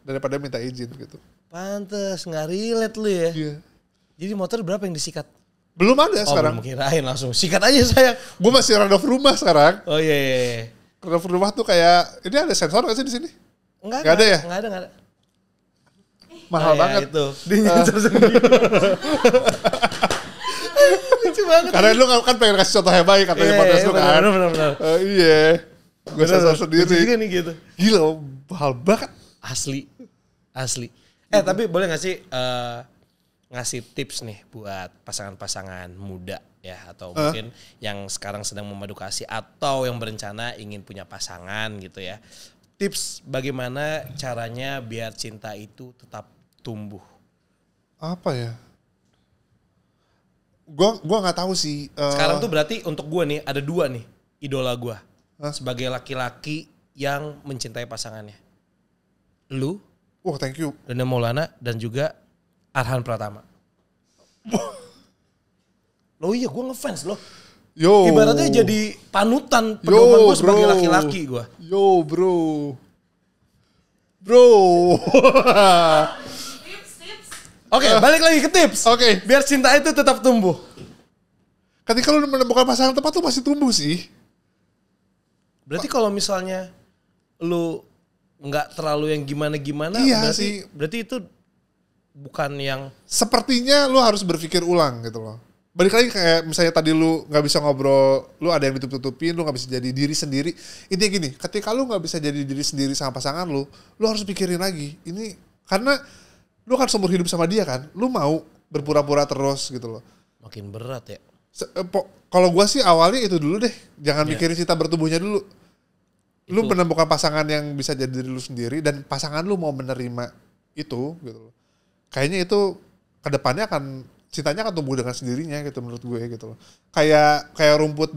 daripada minta izin gitu. Pantes, gak relate lu ya. Iya. Jadi motor berapa yang disikat? Belum ada sekarang. Belum kirain langsung. Sikat aja saya. Gue masih renov rumah sekarang. Oh iya. Renov rumah tuh kayak, ini ada sensor gak sih di sini? Enggak ada ya? Enggak ada. Mahal banget. Itu. Dia nyensor sendiri. Lucu banget. Karena lu kan pengen kasih contoh yang baik katanya podcast lu kan. Bener. Iya. Gue sensor sendiri. Juga nih gitu. Gila, mahal banget. Asli. Tapi boleh gak sih ngasih tips nih buat pasangan-pasangan muda ya, atau mungkin yang sekarang sedang memadu kasih atau yang berencana ingin punya pasangan gitu ya. Tips bagaimana caranya biar cinta itu tetap tumbuh. Apa ya? Gua nggak tahu sih. Sekarang tuh berarti untuk gue nih ada 2 nih idola gue sebagai laki-laki yang mencintai pasangannya. Lu, thank you. Dona Maulana, dan juga Arhan Pratama. Loh iya, gue ngefans loh. Yo. Ibaratnya jadi panutan pedoman gue sebagai laki-laki gue. Yo bro. Oke, balik lagi ke tips. Oke. Biar cinta itu tetap tumbuh. Ketika lu menemukan pasangan tepat, lu pasti tumbuh sih. Berarti kalau misalnya lu nggak terlalu yang gimana-gimana, iya sih. Berarti itu bukan yang... Sepertinya lu harus berpikir ulang gitu loh. Balik lagi kayak misalnya tadi lu gak bisa ngobrol, lu ada yang ditutup-tutupin, lu gak bisa jadi diri sendiri. Intinya gini, ketika lu gak bisa jadi diri sendiri sama pasangan lu harus pikirin lagi. Ini karena lu kan seumur hidup sama dia kan, lu mau berpura-pura terus gitu loh. Makin berat ya. Kalau gua sih awalnya itu dulu deh, jangan mikirin cinta bertumbuhnya dulu. Lu menemukan pasangan yang bisa jadi diri lu sendiri dan pasangan lu mau menerima itu gitu loh. Kayaknya itu kedepannya cintanya akan tumbuh dengan sendirinya gitu menurut gue gitu loh. Kayak rumput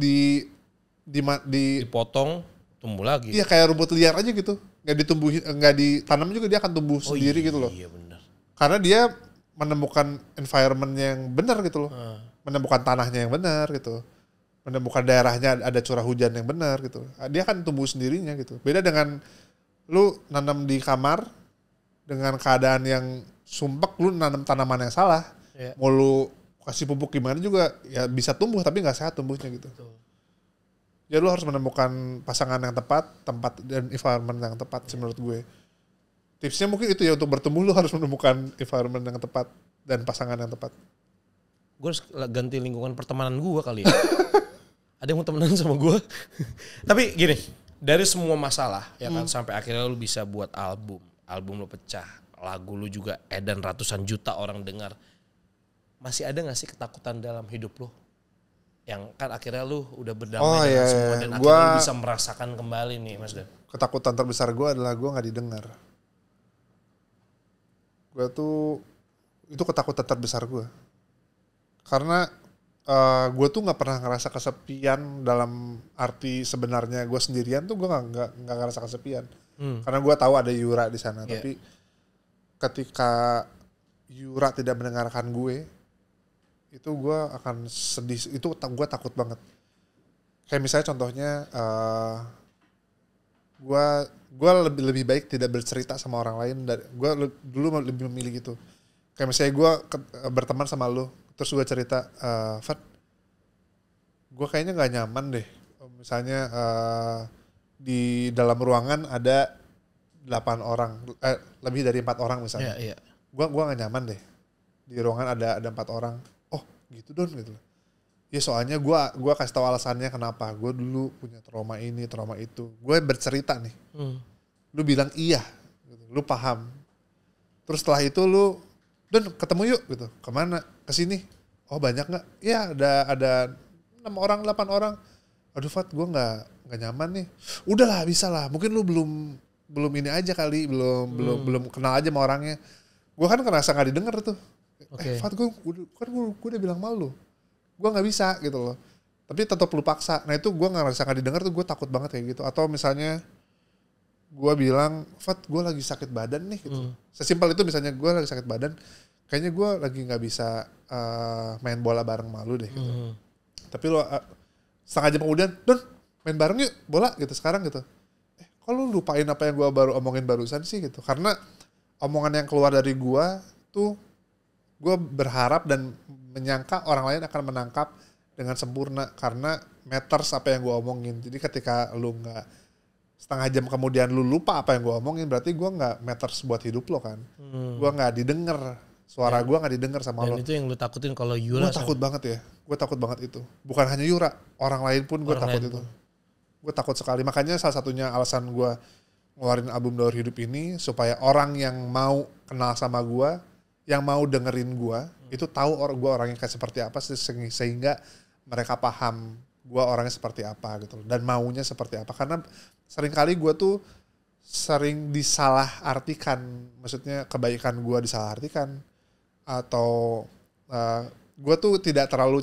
dipotong tumbuh lagi. Iya kayak rumput liar aja gitu. Nggak ditanam juga dia akan tumbuh sendiri gitu loh. Iya benar. Karena dia menemukan environment yang benar gitu loh. Menemukan tanahnya yang benar gitu. Menemukan daerahnya ada curah hujan yang benar gitu. Dia kan tumbuh sendirinya gitu. Beda dengan lu nanam di kamar dengan keadaan yang sumpek, lu nanam tanaman yang salah. Mau lu kasih pupuk gimana juga ya bisa tumbuh tapi nggak sehat tumbuhnya gitu. Jadi lu harus menemukan pasangan yang tepat, tempat dan environment yang tepat menurut gue. Tipsnya mungkin itu ya, untuk bertumbuh lu harus menemukan environment yang tepat dan pasangan yang tepat. Gue harus ganti lingkungan pertemanan gue kali ya. Ada yang mau temenan sama gue. Tapi gini, dari semua masalah ya kan sampai akhirnya lu bisa buat album lu pecah, lagu lu juga edan ratusan juta orang dengar. Masih ada gak sih ketakutan dalam hidup lu? Yang kan akhirnya lu udah berdamai dengan semua dan akhirnya lu bisa merasakan kembali nih Mas Dan. Ketakutan terbesar gue adalah gue gak didengar. Gue tuh, itu ketakutan terbesar gue. Karena gue tuh gak pernah ngerasa kesepian dalam arti sebenarnya gue sendirian tuh gue gak ngerasa kesepian. Karena gue tahu ada Yura di sana. Tapi ketika Yura tidak mendengarkan gue, itu gue akan sedih. Itu gue takut banget. Kayak misalnya contohnya, gue lebih baik tidak bercerita sama orang lain. Gue dulu lebih memilih gitu. Kayak misalnya gue berteman sama lu, terus gue cerita, Fat, gue kayaknya nggak nyaman deh. Misalnya di dalam ruangan ada 8 orang, lebih dari 4 orang misalnya. Gue nggak nyaman deh. Di ruangan ada 4 orang. Oh gitu Don gitu. Ya soalnya gue kasih tahu alasannya kenapa. Gue dulu punya trauma ini, trauma itu. Gue bercerita nih. Lu bilang iya. Gitu. Lu paham. Terus setelah itu lu, Don ketemu yuk gitu. Kemana? Kesini. Oh banyak gak? Ya ada 6 orang, 8 orang. Aduh Fat, gue gak nyaman nih. Udahlah bisa lah. Mungkin lu belum ini aja kali. Belum kenal aja sama orangnya. Gue kan ngerasa gak didengar tuh. Fat, gue udah bilang malu. Gue gak bisa gitu loh. Tapi tetap lu paksa. Nah itu gue ngerasa gak didengar tuh, gue takut banget kayak gitu. Atau misalnya gue bilang, Fat gue lagi sakit badan nih gitu. Sesimpel itu misalnya gue lagi sakit badan. Kayaknya gue lagi gak bisa main bola bareng malu deh gitu. Tapi lu setengah jam kemudian, Don main bareng yuk bola gitu sekarang gitu. Kok lu lupain apa yang gue baru omongin barusan sih gitu. Karena omongan yang keluar dari gue tuh, gue berharap dan menyangka orang lain akan menangkap dengan sempurna karena matters apa yang gue omongin. Jadi ketika lu nggak setengah jam kemudian lu lupa apa yang gue omongin, berarti gue nggak matters buat hidup lo kan. Gue nggak didengar, suara gue nggak didengar sama lo. Dan itu yang lu takutin kalau Yura. Gue takut banget ya, gue takut banget itu. Bukan hanya Yura, orang lain pun gue takut itu. Gue takut sekali. Makanya salah satunya alasan gue ngeluarin album Daur Hidup ini supaya orang yang mau kenal sama gue, yang mau dengerin gue, itu tahu gue orangnya kayak seperti apa sehingga mereka paham gue orangnya seperti apa gitu dan maunya seperti apa. Karena seringkali gue tuh sering disalahartikan, maksudnya kebaikan gue disalahartikan atau gue tuh tidak terlalu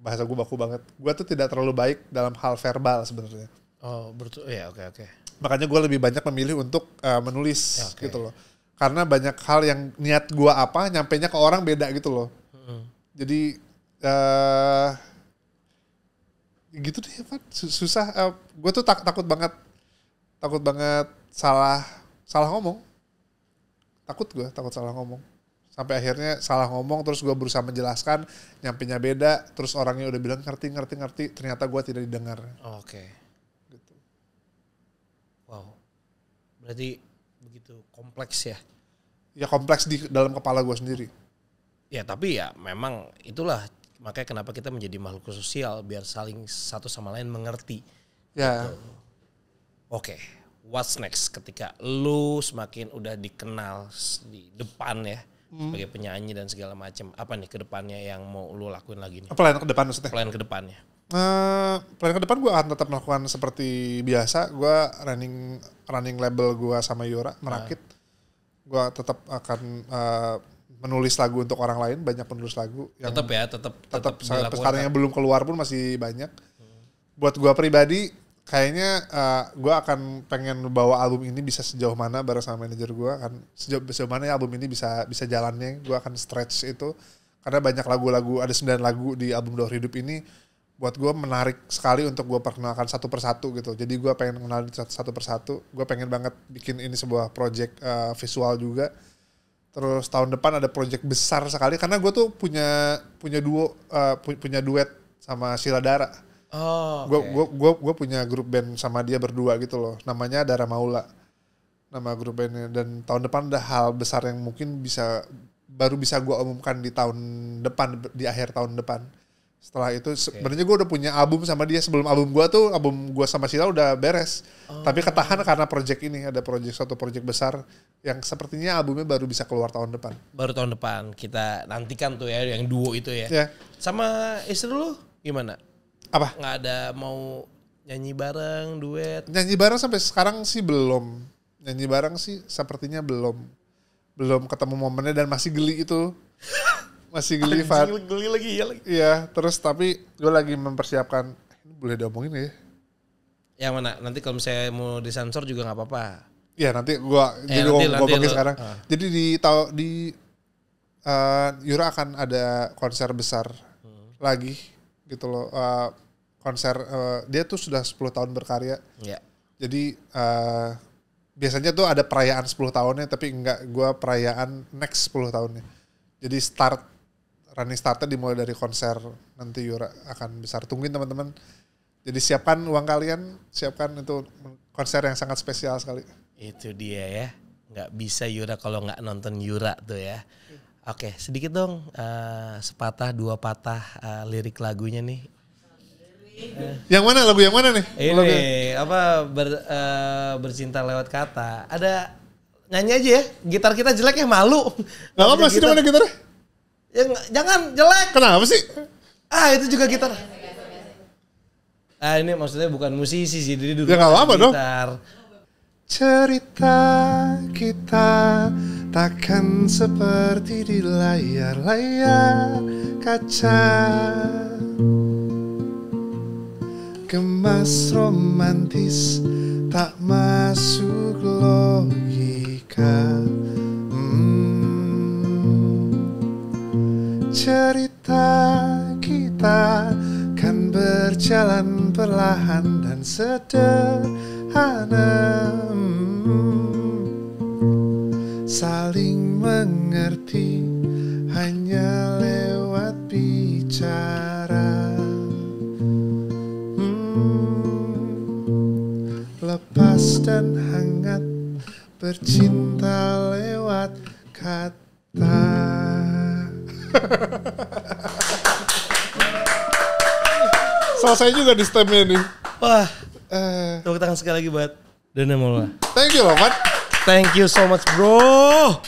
bahasa gue baku banget. Gue tuh tidak terlalu baik dalam hal verbal sebenarnya. Oh betul ya, oke. Makanya gue lebih banyak memilih untuk menulis gitu loh. Karena banyak hal yang niat gue apa, nyampainya ke orang beda gitu loh. Jadi gitu deh Pak, susah. Gue tuh takut banget salah ngomong. Takut salah ngomong. Sampai akhirnya salah ngomong, terus gue berusaha menjelaskan, nyampainya beda, terus orangnya udah bilang ngerti, ternyata gue tidak didengar. Oke. Gitu. Wow. Berarti begitu kompleks ya? Ya kompleks di dalam kepala gue sendiri. Ya tapi ya memang itulah makanya kenapa kita menjadi makhluk sosial biar saling satu sama lain mengerti. Ya. Gitu. Oke, what's next ketika lu semakin udah dikenal di depan ya sebagai penyanyi dan segala macam. Apa nih ke depannya yang mau lu lakuin lagi nih? Plan ke depan maksudnya? Plan ke depannya. Plan ke depan gue akan tetap melakukan seperti biasa. Gue running label gue sama Yura, Merakit. Gue tetap akan menulis lagu untuk orang lain, banyak penulis lagu yang tetap sekarang yang belum keluar pun masih banyak. Buat gue pribadi, kayaknya gue akan pengen bawa album ini bisa sejauh mana bareng sama manajer gue kan, sejauh mana ya album ini bisa jalannya. Gue akan stretch itu karena banyak lagu-lagu, ada 9 lagu di album Daur Hidup ini buat gue menarik sekali untuk gue perkenalkan satu persatu gitu. Jadi gue pengen kenalin satu persatu. Gue pengen banget bikin ini sebuah project visual juga. Terus tahun depan ada project besar sekali karena gue tuh punya duet sama Sheila Dara. Oh, okay. Gue punya grup band sama dia berdua gitu loh. Namanya Dara Maula. Nama grup bandnya. Dan tahun depan ada hal besar yang mungkin baru bisa gue umumkan di tahun depan, di akhir tahun depan. Setelah itu sebenarnya gue udah punya album sama dia. Sebelum album gue sama Sheila udah beres. Tapi ketahan karena project ini. Ada satu project besar yang sepertinya albumnya baru bisa keluar tahun depan. Baru tahun depan. Kita nantikan tuh ya yang duo itu ya. Yeah. Sama istri lu gimana? Apa? Nggak ada mau nyanyi bareng, duet? Nyanyi bareng sampai sekarang sih belum. Nyanyi bareng sih sepertinya belum. Belum ketemu momennya dan masih geli itu. Masih geli, Fat. Geli lagi ya lagi. Iya, terus tapi gue lagi mempersiapkan. Ini boleh diomongin ya? Yang mana? Nanti kalau misalnya mau disensor juga nggak apa-apa. Iya, nanti gue jadi ngomongin sekarang. Jadi di Yura akan ada konser besar lagi gitu loh. Konser dia tuh sudah 10 tahun berkarya. Yeah. Jadi biasanya tuh ada perayaan 10 tahunnya, tapi enggak, gue perayaan next 10 tahunnya. Jadi running startnya dimulai dari konser nanti Yura akan besar. Tungguin teman-teman. Jadi siapkan uang kalian, siapkan itu konser yang sangat spesial sekali. Itu dia ya. Nggak bisa Yura kalau nggak nonton Yura tuh ya. Oke, sedikit dong sepatah dua patah lirik lagunya nih. Yang mana lagu yang mana nih? Ini bercinta lewat kata. Ada nyanyi aja ya. Gitar kita jelek ya, malu. Gak apa-apa sih, mana gitarnya? Ya, jangan jelek. Kenapa sih? Itu juga gitar. Ini maksudnya bukan musisi sih, jadi dulu ya gak apa-apa dong. Cerita kita takkan seperti di layar-layar kaca, gemas romantis tak masuk logika. Cerita kita kan berjalan perlahan dan sederhana, saling mengerti hanya lewat bicara. Lepas dan hangat bercinta lewat kata. Selesai juga di stemnya nih. Wah, tepuk tangan sekali lagi buat Dana Maula. Thank you loh, Pat. Thank you so much, bro.